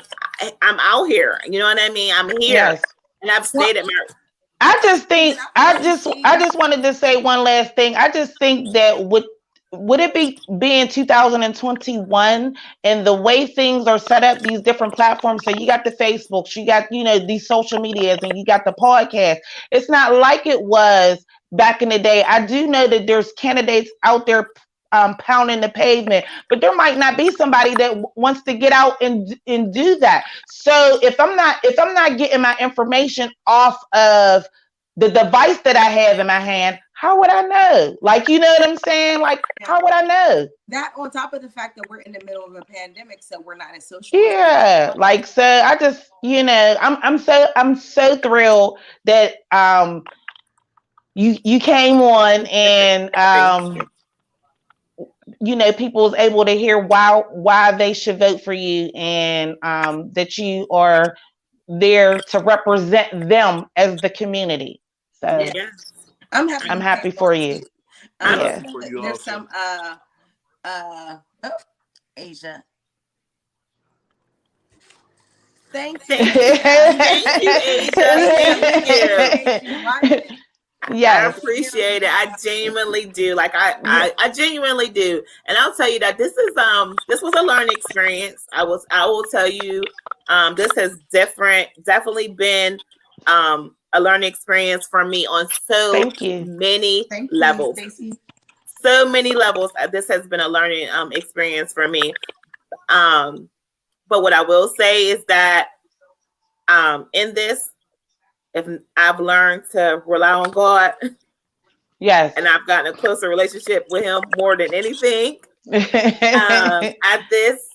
I'm out here. You know what I mean? I'm here, and I've stated my. I just wanted to say one last thing. I just think that would it be being 2021 and the way things are set up, these different platforms. So you got the Facebooks, you got, you know, these social medias, and you got the podcast. It's not like it was back in the day. I do know that there's candidates out there pounding the pavement, but there might not be somebody that wants to get out and do that. So if I'm not getting my information off of the device that I have in my hand, how would I know? Like, you know what I'm saying? Like, how would I know? That on top of the fact that we're in the middle of a pandemic, so we're not as social. Yeah, like, so I just, you know, I'm so thrilled that you came on and you know, people was able to hear why they should vote for you, and that you are there to represent them as the community. So I'm happy for you. There's some Asia. Thank you. Thank you, Asia. Thank you. Yes. I appreciate it. I genuinely do. Like I genuinely do. And I'll tell you that this was a learning experience. I will tell you, this has definitely been a learning experience for me on so many levels. So many levels. This has been a learning experience for me. But what I will say is that in this, if I've learned to rely on God, and I've gotten a closer relationship with Him more than anything at this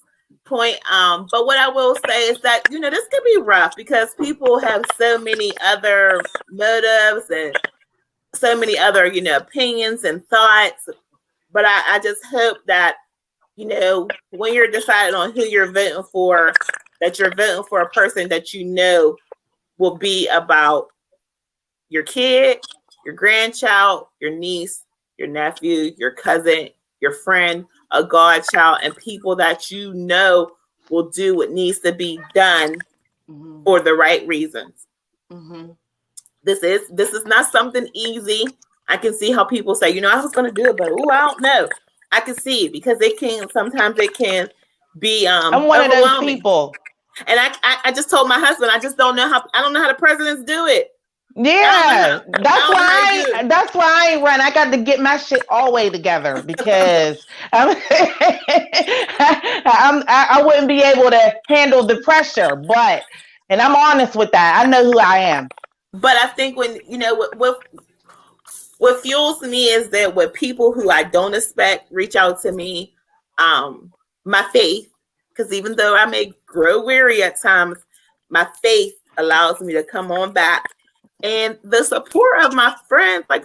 point. But what I will say is that, you know, this could be rough because people have so many other motives and so many other, you know, opinions and thoughts. But I just hope that, you know, when you're deciding on who you're voting for, that you're voting for a person that you know will be about your kid, your grandchild, your niece, your nephew, your cousin, your friend, a godchild, and people that you know will do what needs to be done for the right reasons. This is not something easy. I can see how people say, you know, I was going to do it, but I don't know. I can see it because sometimes it can be I'm one of those people. And I just told my husband, I don't know how the presidents do it. Yeah, that's why I ain't run. I got to get my shit all the way together because I wouldn't be able to handle the pressure. But And I'm honest with that. I know who I am. But I think when, what fuels me is that when people who I don't expect reach out to me, my faith, because even though I may grow weary at times, my faith allows me to come on back. And the support of my friends, like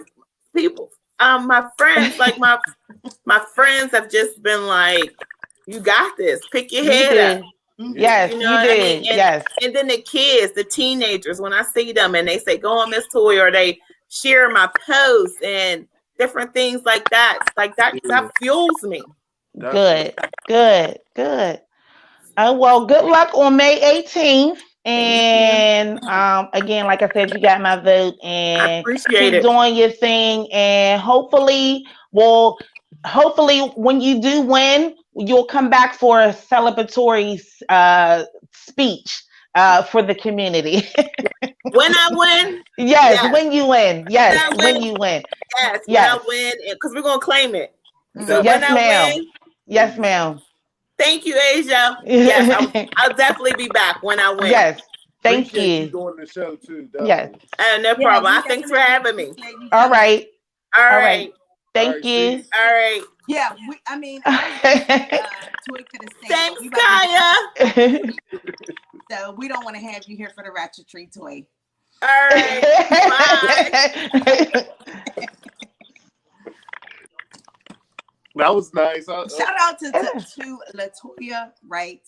people, my friends, like my friends have just been like, you got this, pick your head up. Yes, you did. Yes. And then the kids, the teenagers, when I see them and they say, go on, Miss Toy, or they share my posts and different things like that. Like that fuels me. Good. Oh, well, good luck on May 18th. And again, like I said, you got my vote, and I appreciate keep doing your thing. And hopefully when you do win, you'll come back for a celebratory speech for the community. When I win? Yes, when you win. Yes, when you win. Yes, when I win, because we're going to claim it. So yes, when ma'am. I win. Yes, ma'am. Thank you, Asia. Yes, I'll definitely be back when I win. Yes, thank Appreciate you. Doing the show too. Definitely. Yes. No problem. Thanks for having me. All right. All right. Thank you. All right. Yeah, I mean, Toy could have stayed. Thanks, Kaya. So we don't want to have you here for the ratchetry, Toy. All right. Bye. That was nice. Shout out to Latoya Wright.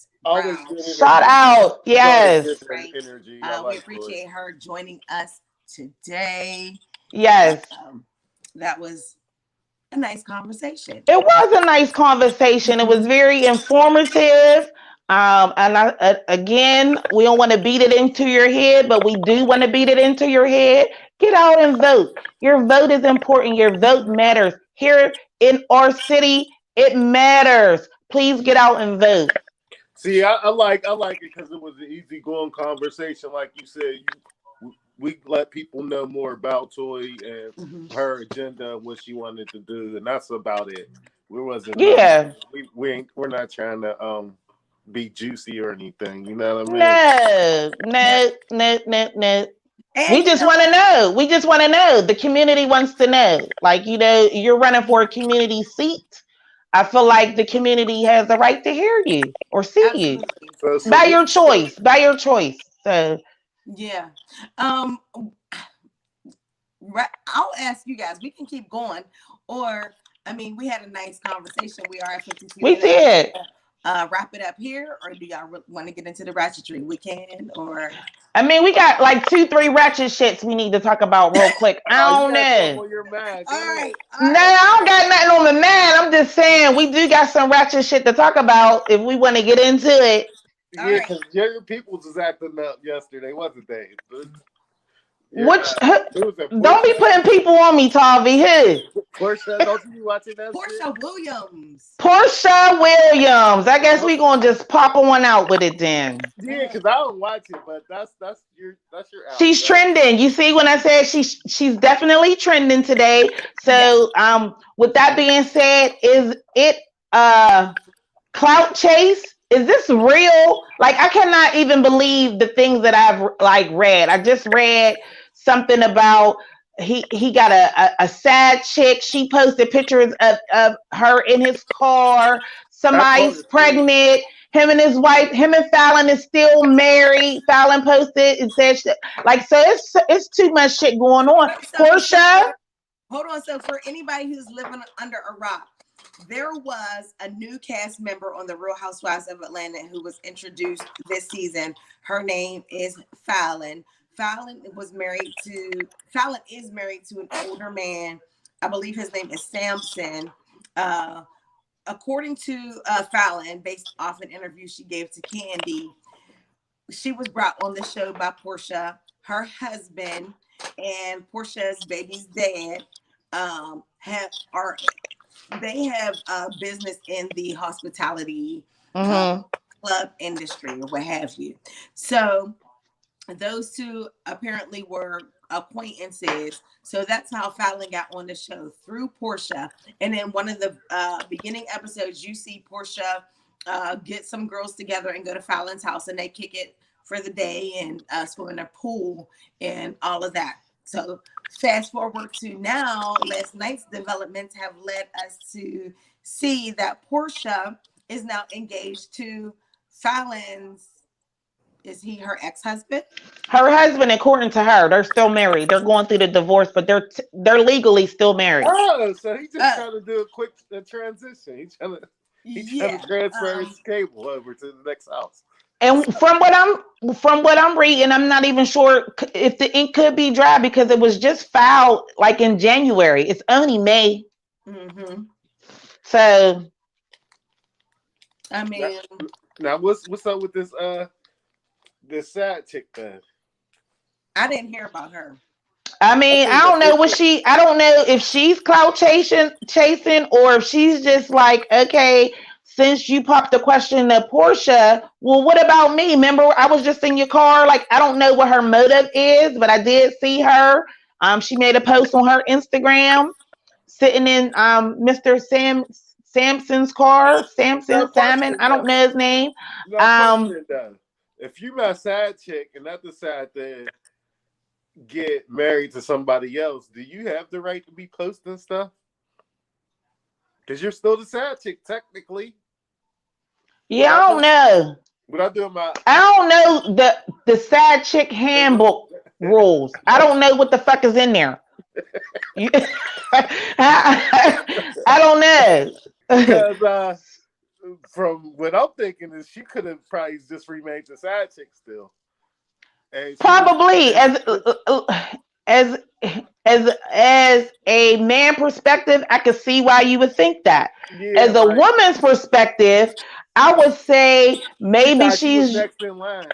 Shout out. Yes. Energy. We appreciate her joining us today. Yes. That was a nice conversation. It was a nice conversation. It was very informative. And again, we don't want to beat it into your head, but we do want to beat it into your head. Get out and vote. Your vote is important. Your vote matters. Here in our city, it matters. Please get out and vote. See, I like it because it was an easygoing conversation. Like you said, we let people know more about Toy and her agenda and what she wanted to do, and that's about it. We wasn't. Yeah. We're not trying to be juicy or anything. You know what I mean? No. We just want to know. We just want to know. The community wants to know. Like, you're running for a community seat. I feel like the community has the right to hear you or see you by your choice. So yeah. I'll ask you guys. We can keep going, or I mean, we had a nice conversation. We are at 52 We did. Wrap it up here, or do y'all want to get into the ratchetry? We can, or I mean, we got like 2-3 ratchet shits we need to talk about real quick. I don't know. All right. No, I don't got nothing on the man. I'm just saying we do got some ratchet shit to talk about if we want to get into it. Yeah, because your people was acting up yesterday, wasn't they? Don't be putting people on me, Tavi. Who? Portia, don't you be watching that? Portia Williams. I guess we gonna just pop one out with it then. Yeah, because I don't watch it, but that's your out. She's trending. You see, when I said she's definitely trending today. So with that being said, is it clout chase? Is this real? Like, I cannot even believe the things that I've read. I just read something about he got a sad chick. She posted pictures of her in his car. Somebody's pregnant. Him and his wife, him and Fallon is still married. Fallon posted and said, so it's too much shit going on. Portia. Hold on. So for anybody who's living under a rock, there was a new cast member on the Real Housewives of Atlanta who was introduced this season. Her name is Fallon. Fallon is married to an older man. I believe his name is Samson. According to Fallon, based off an interview she gave to Candy, she was brought on the show by Portia, her husband, and Portia's baby's dad have business in the hospitality club industry or what have you. So those two apparently were acquaintances. So that's how Fallon got on the show, through Portia. And in one of the beginning episodes, you see Portia get some girls together and go to Fallon's house, and they kick it for the day and swim in a pool and all of that. So fast forward to now, last night's developments have led us to see that Portia is now engaged to Fallon's, is he her ex-husband? Her husband, according to her, they're still married. They're going through the divorce, but they're legally still married. Oh, so he's just trying to do a quick transition. He's trying to transfer his cable over to the next house. And from what I'm reading, I'm not even sure if the ink could be dry because it was just filed like in January. It's only May. Mm-hmm. So, I mean, now what's up with this sad chick then? I didn't hear about her. I mean, I don't know if she's clout chasing or if she's just like, okay, since you popped the question to Portia, well, what about me? Remember, I was just in your car. Like, I don't know what her motive is, but I did see her. She made a post on her Instagram sitting in Mr. Sampson's car. Salmon, I don't know his name. If you my side chick and not the side thing, get married to somebody else, do you have the right to be posting stuff? Because you're still the side chick, technically. Yeah, I don't know. I don't know the side chick handbook rules. I don't know what the fuck is in there. I don't know. Because from what I'm thinking is she could have probably just remained the side chick still. Probably as a man perspective, I could see why you would think that. Yeah, as a woman's perspective, I would say maybe she's next in line.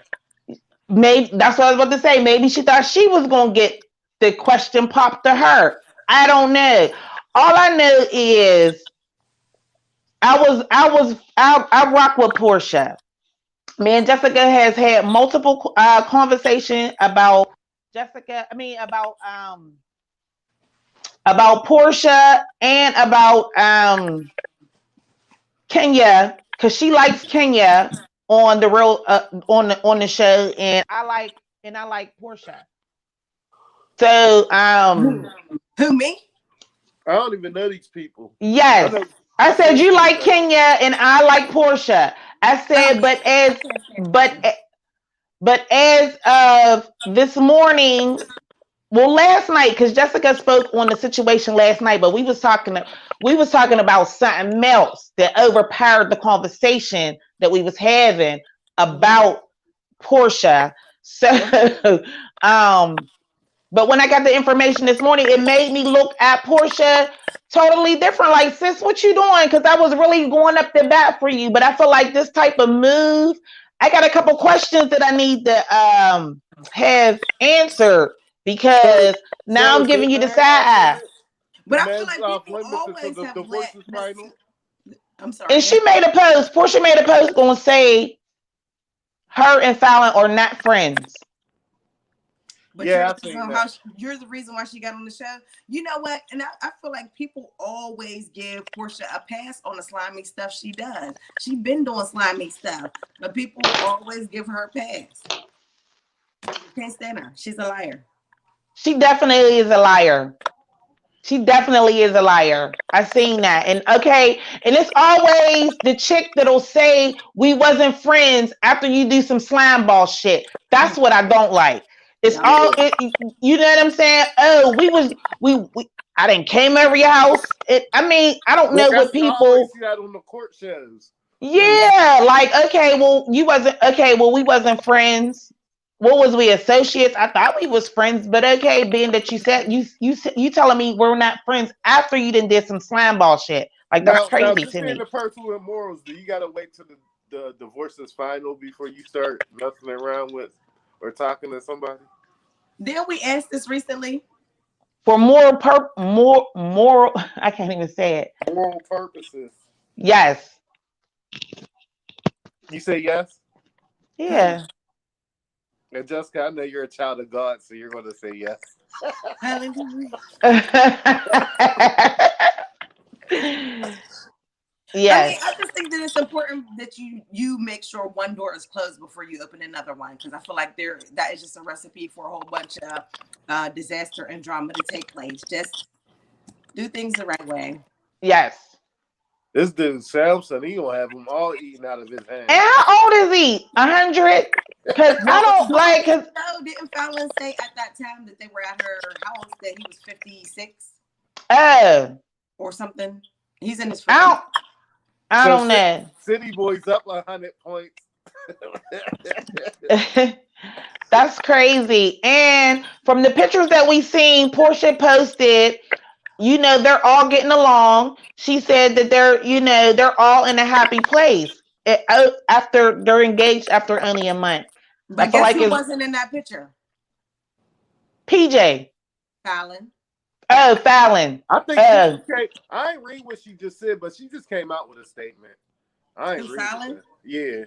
Maybe that's what I was about to say. Maybe she thought she was gonna get the question popped to her. I don't know. All I know is I rock with Portia. Me and Jessica has had multiple conversations about Portia and about Kenya, because she likes Kenya on the real on the show, and I like Portia. So who, me? I don't even know these people. Yes. I said you like Kenya and I like Portia. I said, but as of this morning, well, last night, because Jessica spoke on the situation last night, but we was talking about something else that overpowered the conversation that we was having about Portia. So, but when I got the information this morning, it made me look at Portia totally different. Like, sis, what you doing? Because I was really going up the bat for you. But I feel like this type of move, I got a couple questions that I need to have answered because now I'm giving you the side eye. But I feel like people always have I'm sorry. And she made a post. Portia made a post going to say her and Fallon are not friends. But you're the reason why she got on the show. You know what? And I feel like people always give Portia a pass on the slimy stuff she does. She been doing slimy stuff, but people always give her a pass. Can't stand her. She's a liar. She definitely is a liar. I seen that. And okay, and it's always the chick that'll say we wasn't friends after you do some slime ball shit. That's what I don't like. It's you know what I'm saying? Oh, I didn't came over your house. I don't know what people. I always see that on the court shows. Yeah, like we wasn't friends. What was we, associates? I thought we was friends, but okay, being that you said you telling me we're not friends after you did some slime ball shit. Like that's crazy to me. The person with morals, do you gotta wait till the divorce is final before you start messing around with or talking to somebody? Didn't we ask this recently? For moral, I can't even say it. Moral purposes. Yes. You say yes? Yeah. And Jessica, I know you're a child of God, so you're going to say yes. Hallelujah. Yes. I just think then it's important that you make sure one door is closed before you open another one, because I feel like that is just a recipe for a whole bunch of disaster and drama to take place. Just do things the right way. Yes. This dude Samson, he gonna have them all eaten out of his hand. And how old is he? 100? Because I don't like. Cause no, didn't Fallon say at that time that they were at her house that he was 56? Or something. He's in his 50s. I don't know. City Boy's up 100 points. That's crazy. And from the pictures that we seen, Portia posted, they're all getting along. She said that they're all in a happy place after they're engaged after only a month. But guess who wasn't in that picture? PJ. Fallon. Oh, Fallon. I think I ain't read what she just said, but she just came out with a statement. I ain't read Fallon? Yeah.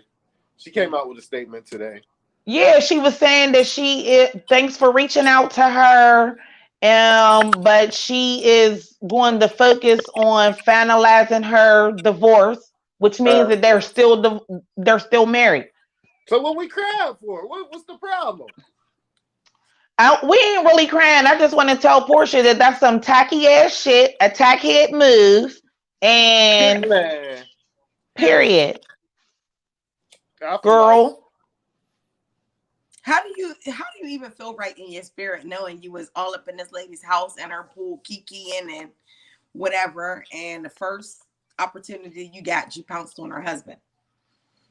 She came out with a statement today. Yeah, she was saying that thanks for reaching out to her. But she is going to focus on finalizing her divorce, which means that they're still married. So what we crying for? What's the problem? We ain't really crying. I just want to tell Portia that that's some tacky ass shit, a tacky head move, and period. Girl. How do you even feel right in your spirit knowing you was all up in this lady's house and her pool kikiing and whatever, and the first opportunity you got, you pounced on her husband?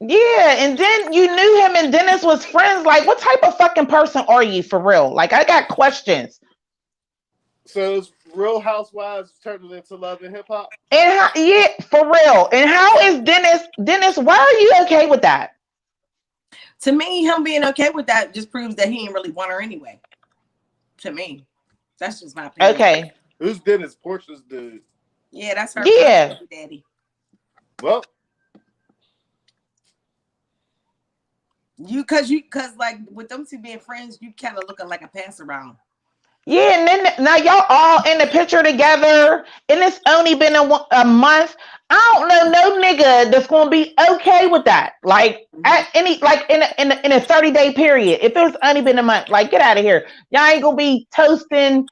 Yeah, and then you knew him and Dennis was friends. Like, what type of fucking person are you for real? Like, I got questions. So it's Real Housewives turning into Love and Hip Hop? Yeah, for real. And how is Dennis, why are you okay with that? To me, him being okay with that just proves that he didn't really want her anyway. To me. That's just my opinion. Okay. Who's Dennis? Portia's dude. Yeah, that's her daddy. Well, Cause like with them two being friends, you kind of looking like a pass around. Yeah, and then now y'all all in the picture together, and it's only been a month. I don't know no nigga that's gonna be okay with that. Like at any in a 30-day period. If it's only been a month, like get out of here. Y'all ain't gonna be toasting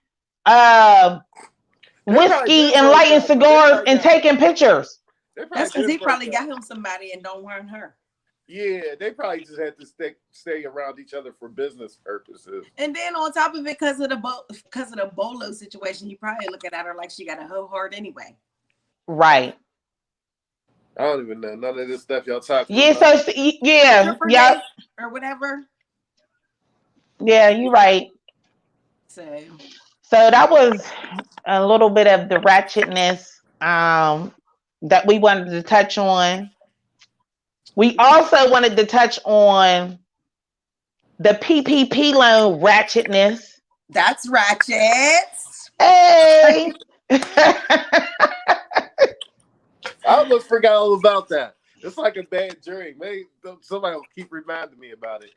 whiskey and lighting cigars and taking pictures. That's because he probably got him somebody and don't want her. Yeah, they probably just had to stay around each other for business purposes. And then on top of it, because of the Bolo situation, he probably looking at her like she got a whole heart anyway. Right. I don't even know none of this stuff y'all talking about. Yeah, or whatever. Yeah, you're right. So that was a little bit of the ratchetness that we wanted to touch on. We also wanted to touch on the PPP loan ratchetness. That's ratchet. Hey. I almost forgot all about that. It's like a bad dream. Maybe somebody will keep reminding me about it.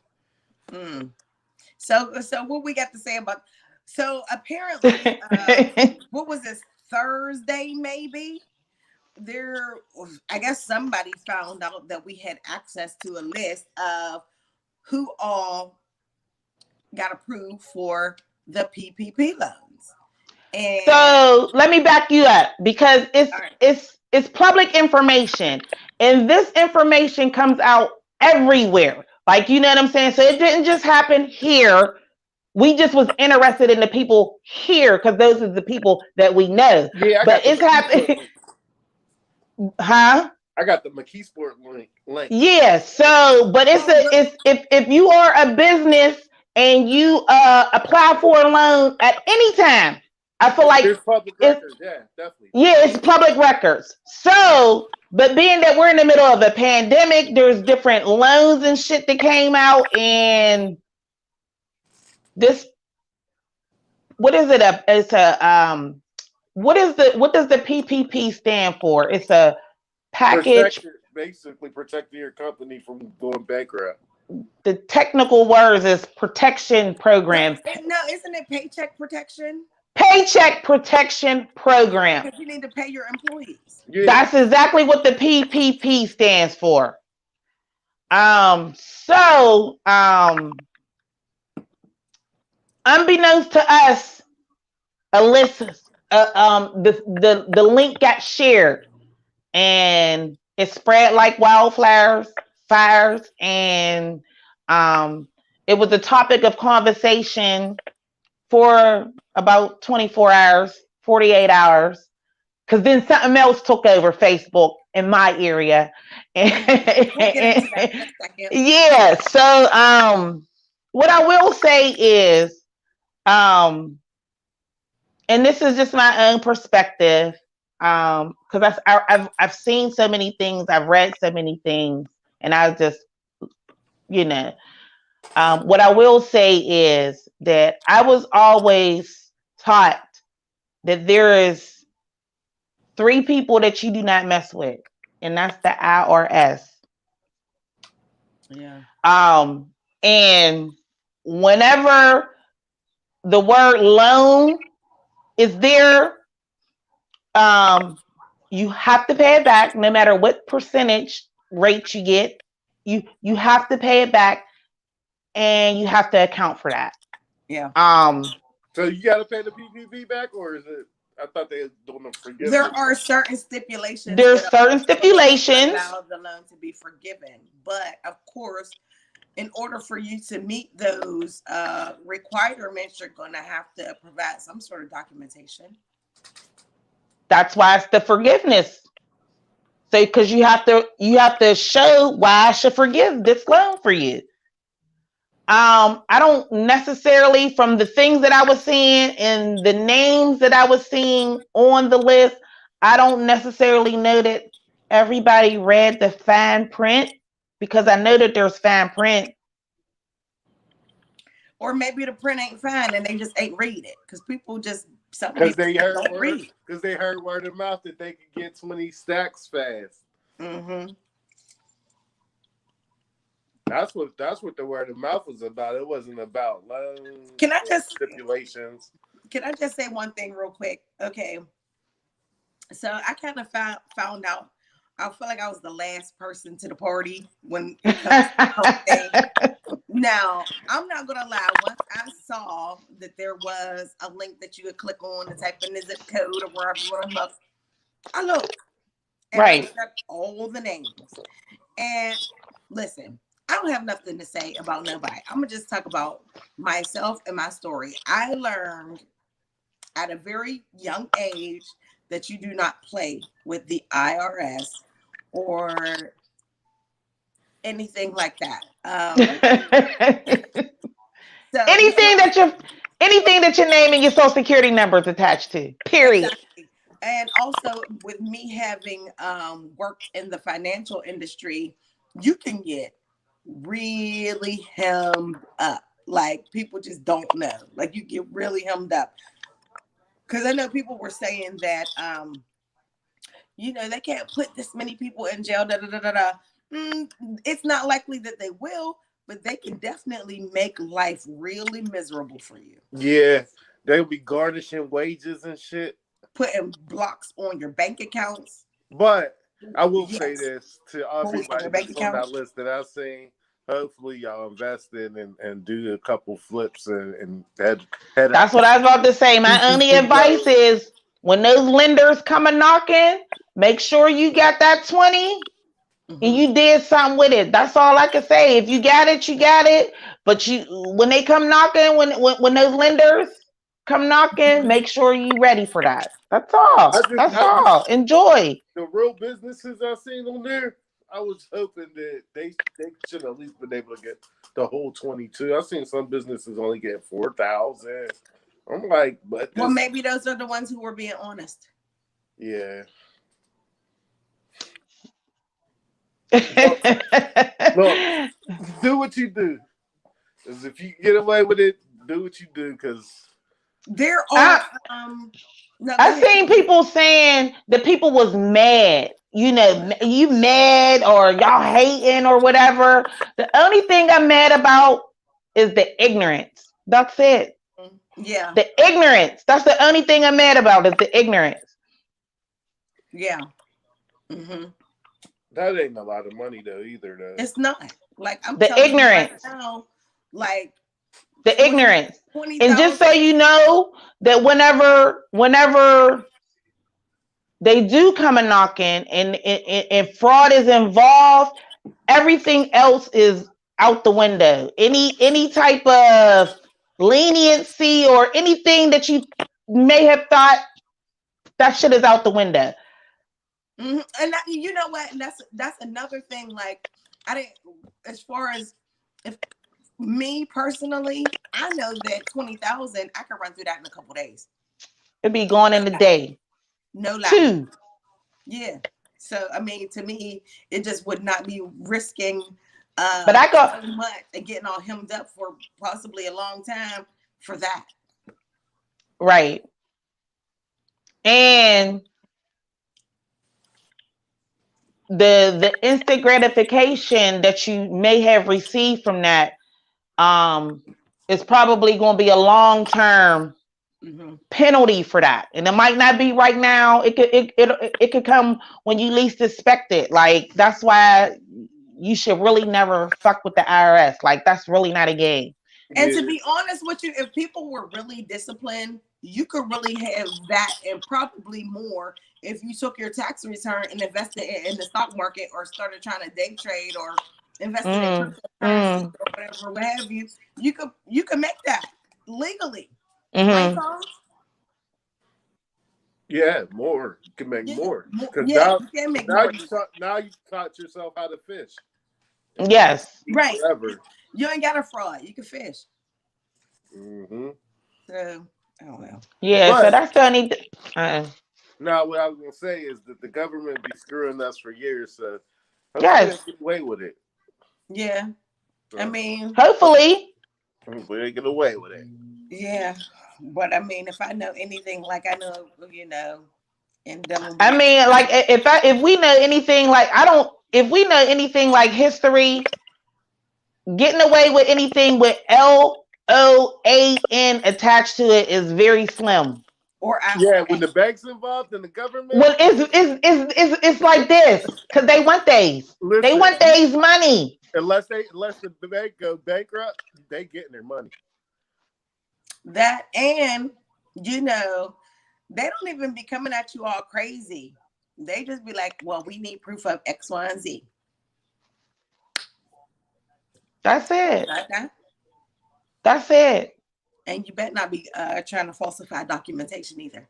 So what we got to say about? So apparently, what was this, Thursday? Maybe I guess somebody found out that we had access to a list of who all got approved for the PPP loans. And so let me back you up because it's public information, and this information comes out everywhere. Like, you know what I'm saying? So it didn't just happen here. We just was interested in the people here because those are the people that we know. Yeah, but it's happening. Huh? I got the McKeesport link. Yeah. So, but it's if you are a business and you apply for a loan at any time, I feel like it's public records. Yeah, definitely. Yeah, it's public records. So, but being that we're in the middle of a pandemic, there's different loans and shit that came out, and this, what is it? What does the PPP stand for? It's a package. Basically protecting your company from going bankrupt. The technical words is protection program. No, isn't it paycheck protection? Paycheck Protection Program. Because you need to pay your employees. Yeah. That's exactly what the PPP stands for. Unbeknownst to us, Alyssa, the link got shared and it spread like fires, and it was a topic of conversation for about 24 hours, 48 hours, because then something else took over Facebook in my area. We'll get into that in a second. Yeah, so what I will say is, and this is just my own perspective, because I've seen so many things, I've read so many things, and I just, what I will say is that I was always taught that there is 3 people that you do not mess with, and that's the IRS. Yeah. And whenever the word loan is there, you have to pay it back, no matter what percentage rate you get. You have to pay it back, and you have to account for that. Yeah. So you got to pay the PPP back, or is it? I thought they were doing them forgiveness. There are certain stipulations. There's certain stipulations. Allow the loan to be forgiven, but of course, in order for you to meet those requirements, you're going to have to provide some sort of documentation. That's why it's the forgiveness. So, because you have to show why I should forgive this loan for you. I don't necessarily, from the things that I was seeing and the names that I was seeing on the list, I don't necessarily know that everybody read the fine print, because I know that there's fine print. Or maybe the print ain't fine and they just ain't read it, because people just because they heard word of mouth that they could get 20 stacks fast. Mm-hmm. That's what the word of mouth was about. It wasn't about loans. Can I just stipulations? Can I just say one thing real quick? Okay, so I kind of found out. I feel like I was the last person to the party when it comes to the whole thing. Now, I'm not gonna lie. Once I saw that there was a link that you could click on to type in the zip code or wherever you want to look, I looked. And Right. I looked up all the names. And listen, I don't have nothing to say about nobody. I'm gonna just talk about myself and my story. I learned at a very young age that you do not play with the IRS or anything like that. So anything that your name and your social security number is attached to. Period. Exactly. And also, with me having worked in the financial industry, you can get really hemmed up. Like, people just don't know. Like, you get really hemmed up. Because I know people were saying that, they can't put this many people in jail. It's not likely that they will, but they can definitely make life really miserable for you. Yeah, they'll be garnishing wages and shit. Putting blocks on your bank accounts. But I will say this to everybody that's on that list that I've seen. Hopefully y'all invest in and do a couple flips and head That's what I was about to say. My only advice is, when those lenders come a knocking, make sure you got that 20 and you did something with it. That's all I can say. If you got it, you got it. But when they come knocking, when those lenders come knocking, make sure you ready for that. That's all. That's all. Enjoy. The real businesses I've seen on there, I was hoping that they should at least been able to get the whole 22. I've seen some businesses only get 4,000. I'm like, but well, maybe those are the ones who were being honest. Yeah. Look, do what you do. Because if you get away with it, do what you do. Because there are. I've seen people saying that people was mad. You mad or y'all hating or whatever. The only thing I'm mad about is the ignorance. That's it. Yeah. The ignorance. That's the only thing I'm mad about is the ignorance. Yeah. Mm-hmm. That ain't a lot of money though either though. It's not. Like I'm The telling ignorance. you right now, like The 20, ignorance. 20,000. And just so you know that whenever they do come a knocking and fraud is involved, everything else is out the window. Any type of leniency or anything that you may have thought, that shit is out the window. Mm-hmm. And that, you know what? And that's another thing. Like I didn't, as far as if me personally, I know that 20,000, I can run through that in a couple days. It'd be gone in a day. No lie. 2. Yeah. So I mean, to me, it just would not be risking But I go so much and getting all hemmed up for possibly a long time for that. right. And the instant gratification that you may have received from that is probably going to be a long-term penalty for that, and it might not be right now. It could come when you least expect it. Like that's why you should really never fuck with the IRS. Like that's really not a game. And to be honest with you, if people were really disciplined, you could really have that and probably more if you took your tax return and invested it in the stock market or started trying to day trade or invested in cryptocurrency or whatever, what have you. You could make that legally. Right, Tom? Yeah, more. You can make more. Because you can make more. Now you taught yourself how to fish. Yes. Right. Forever. You ain't got a fraud. You can fish. Mm-hmm. So, oh well. Yeah, so that's the only Now, what I was going to say is that the government be screwing us for years, so yes, get away with it. Yeah. I mean, hopefully. We ain't get away with it. Yeah. But I mean, if I know anything like I know, you know, and I mean, like if we know anything like if we know anything like history, getting away with anything with LOAN attached to it is very slim. Or when the bank's involved in the government. Well, it's like this because they want days. They want days money. Unless the bank go bankrupt, they getting their money. That, and you know, they don't even be coming at you all crazy. They just be like, well, we need proof of X, Y, and Z. That's it. Like that. That's it. And you better not be trying to falsify documentation either,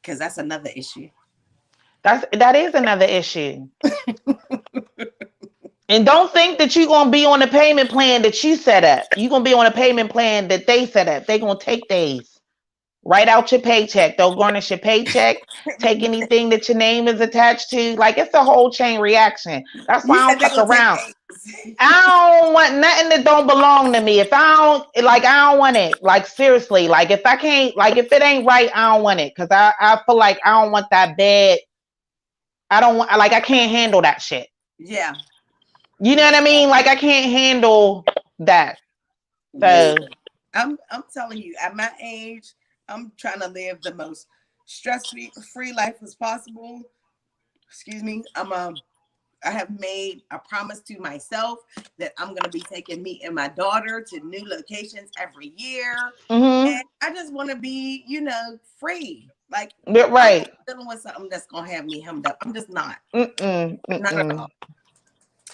because that's another issue. That is another issue. And don't think that you're going to be on a payment plan that you set up. You're going to be on a payment plan that they set up. They're going to take days. Write out your paycheck. Don't garnish your paycheck. Take anything that your name is attached to. Like, it's a whole chain reaction. That's why I don't fuck around. I don't want nothing that don't belong to me. If I don't want it. Like, seriously. Like, if I can't, like, if it ain't right, I don't want it. Because I feel like I don't want that bad. I don't want, like, I can't handle that shit. Yeah. You know what I mean? Like I can't handle that. So I'm telling you, at my age, I'm trying to live the most stress-free life as possible. Excuse me. I have made a promise to myself that I'm going to be taking me and my daughter to new locations every year. And I just want to be, you know, free. Like, right. I'm dealing with something that's going to have me hemmed up. I'm just not. Not at all.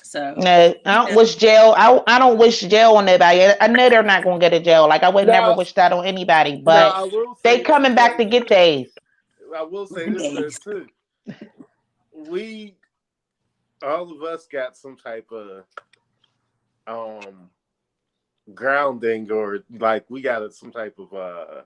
So no, I don't wish jail. I don't wish jail on anybody. I know they're not going to go to jail. Like I would never wish that on anybody. But they coming back to get days. I will say this too. All of us got some type of grounding, or like we got some type of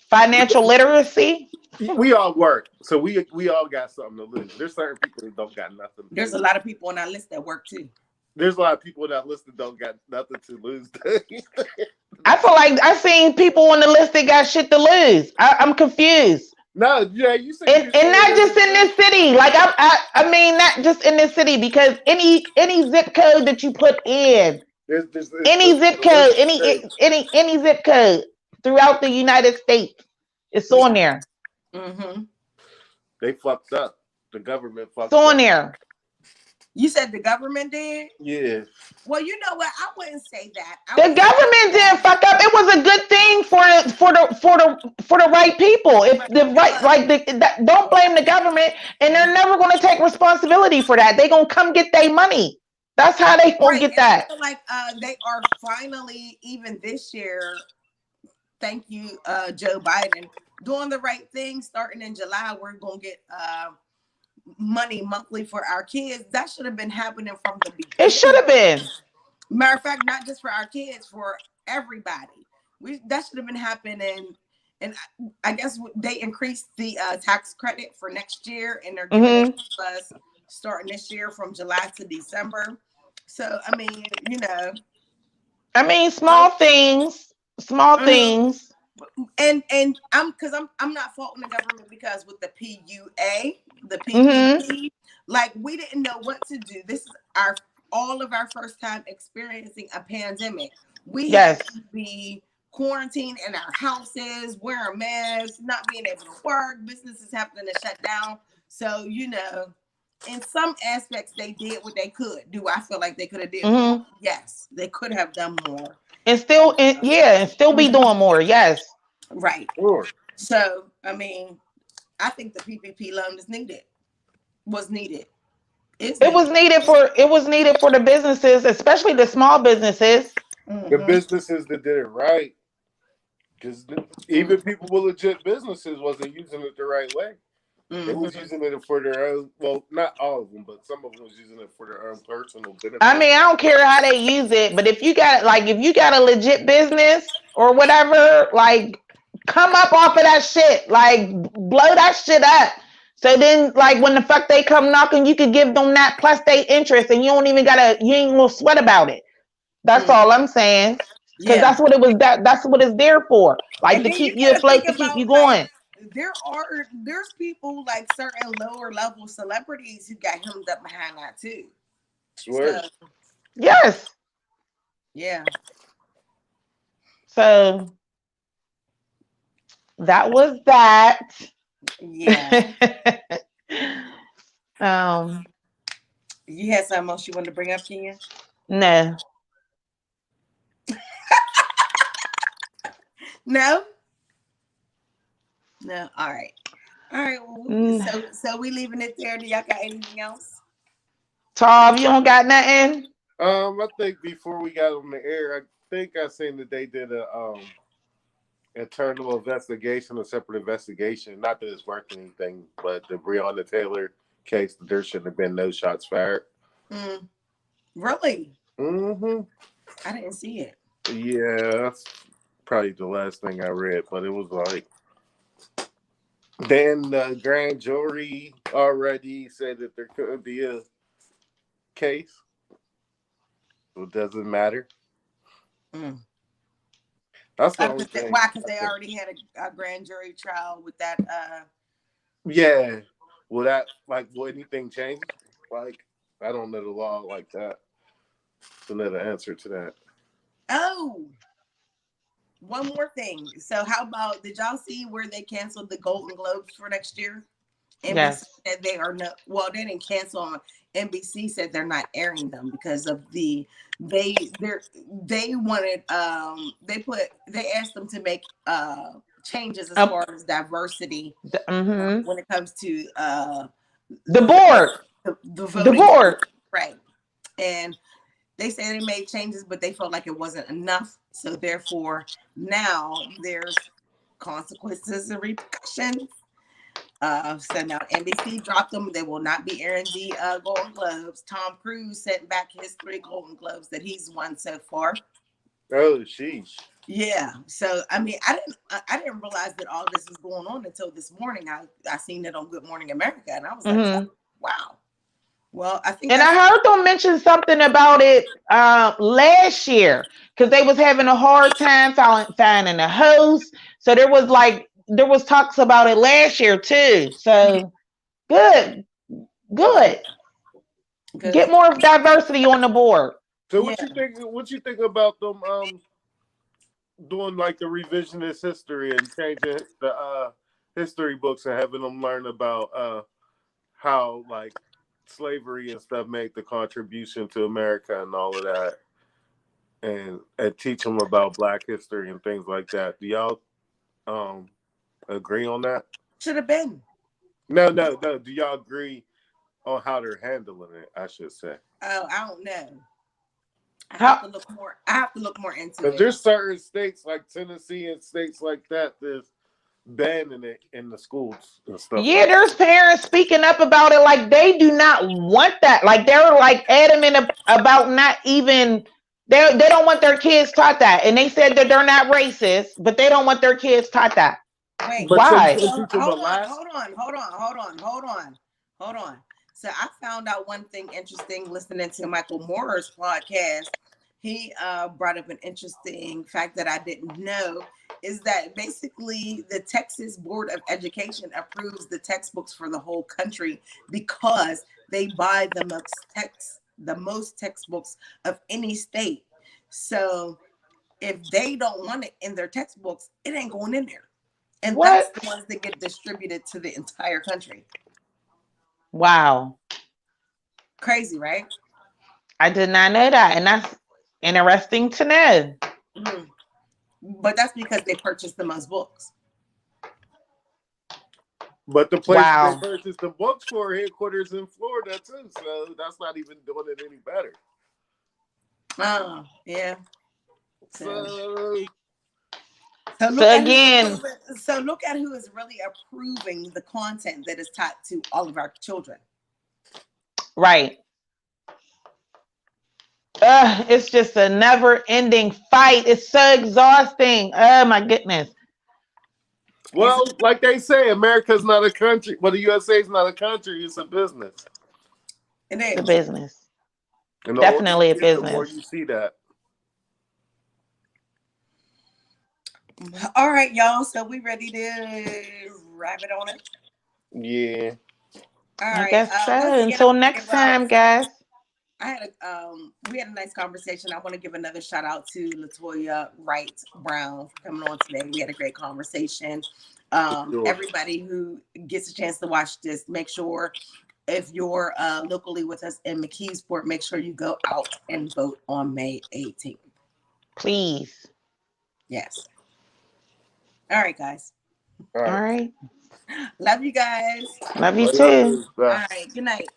financial literacy. We all work, so we all got something to lose. There's certain people that don't got nothing. There's a lot of people on our list that work too. There's a lot of people on that list that don't got nothing to lose. I feel like I've seen people on the list that got shit to lose. I'm confused. No, yeah, you said, and not just in this city. Like I mean, not just in this city, because any zip code that you put in, any zip code throughout the United States. It's on there. Mm-hmm. They fucked up. The government fucked It's on up. there. You said the government did? Yeah. Well, you know what? I wouldn't say that. The government didn't fuck up. It was a good thing for the right people. If the right, like, don't blame the government, and they're never going to take responsibility for that. They're going to come get their money. That's how they going to get that. I feel like they are finally, even this year, thank you, Joe Biden, doing the right thing. Starting in July, we're going to get money monthly for our kids. That should have been happening from the beginning. It should have been. Matter of fact, not just for our kids, for everybody. That should have been happening. And I guess they increased the tax credit for next year, and they're giving it to us starting this year from July to December. So, I mean, you know. I mean, small things. And I'm not faulting the government, because with the PUA, the PPP, like, we didn't know what to do. This is all of our first time experiencing a pandemic. We had to be quarantined in our houses, wearing masks, not being able to work, businesses having to shut down. So, you know, in some aspects, they did what they could. Do I feel like they could have did more? Yes, they could have done more. And still, and still be doing more. Yes. Right. Sure. So, I mean, I think the PPP loan is needed. It was needed for the businesses, especially the small businesses. The businesses that did it right, because even people with legit businesses wasn't using it the right way. They was using it for their own, well, not all of them, but some of them was using it for their own personal benefit. I mean, I don't care how they use it, but if you got a legit business or whatever, like, come up off of that shit, like, blow that shit up. So then, like, when the fuck they come knocking, you could give them that plus they interest, and you ain't gonna sweat about it. That's all I'm saying. Because that's what that's what it's there for. Like, to keep you afloat, to keep you going. Like, there's people, like certain lower level celebrities, who got hemmed up behind that too. Sure. So, yes. Yeah. So that was that. Yeah. You had something else you wanted to bring up, Kenya? No. No. All right. Well, so we leaving it there. Do y'all got anything else? Tom, you don't got nothing? I think before we got on the air, I think I seen that they did a internal investigation, a separate investigation. Not that it's worth anything, but the Breonna Taylor case, there shouldn't have been no shots fired. Really? Mm-hmm. I didn't see it. Yeah, that's probably the last thing I read, but it was like, then the grand jury already said that there couldn't be a case. So it doesn't matter. That's the only thing. Why? Because they already had a grand jury trial with that. Yeah. Will that, like, will anything change? Like, I don't know the law like that. So another answer to that. Oh, one more thing. So how about, did y'all see where they canceled the Golden Globes for next year? NBC said they are not, well, they didn't cancel on. NBC said they're not airing them because of they wanted they asked them to make changes as far as diversity when it comes to the board. The board. Right. And they say they made changes, but they felt like it wasn't enough. So therefore, now there's consequences and repercussions. So now NBC dropped them. They will not be airing the Golden Globes. Tom Cruise sent back his 3 Golden Globes that he's won so far. Oh, sheesh. Yeah. So I mean, I didn't realize that all this was going on until this morning. I seen it on Good Morning America, and I was like, wow. Well, I think, and I heard them mention something about it last year, because they was having a hard time finding a host. So there was talks about it last year too. So good. Get more diversity on the board. So what you think about them doing like the revisionist history and changing the history books and having them learn about how like slavery and stuff made the contribution to America and all of that, and teach them about Black history and things like that. Do y'all agree on that? Should have been. No. Do y'all agree on how they're handling it? I should say. Oh, I don't know. I have to look more. I have to look more into But it. there's certain states like Tennessee and states like that that's banning it in the schools and stuff. Yeah, like there's parents speaking up about it. Like they do not want that. Like they're like adamant about not even. They don't want their kids taught that, and they said that they're not racist, but they don't want their kids taught that. Wait, But so you Why? can teach them a hold last. on. So I found out one thing interesting listening to Michael Moore's podcast. He brought up an interesting fact that I didn't know, is that basically the Texas Board of Education approves the textbooks for the whole country because they buy the most textbooks of any state. So if they don't want it in their textbooks, it ain't going in there. And What? that's the ones that get distributed to the entire country. Wow. Crazy, right? I did not know that, and that's interesting to know. Mm-hmm. But that's because they purchased the most books. But the place Wow. they purchased the books for headquarters in Florida too, so that's not even doing it any better. Oh, yeah. So again, look at who is really approving the content that is taught to all of our children. right. It's just a never-ending fight. It's so exhausting. Oh my goodness. well, like they say, America's not a country. Well, the USA is not a country; it's a business. It It's a is. business. And the Definitely a older you get, the more business. you see that. All right, y'all. So we ready to wrap it on it? Yeah. All I right. guess so. Once again, Until I wanna next give time, guys. we had a nice conversation. I want to give another shout out to Latoya Wright Brown for coming on today. We had a great conversation. Sure. Everybody who gets a chance to watch this, make sure if you're locally with us in McKeesport, make sure you go out and vote on May 18th. Please. Yes. All right, guys. All right. Love you guys. Love you too. All right. Good night.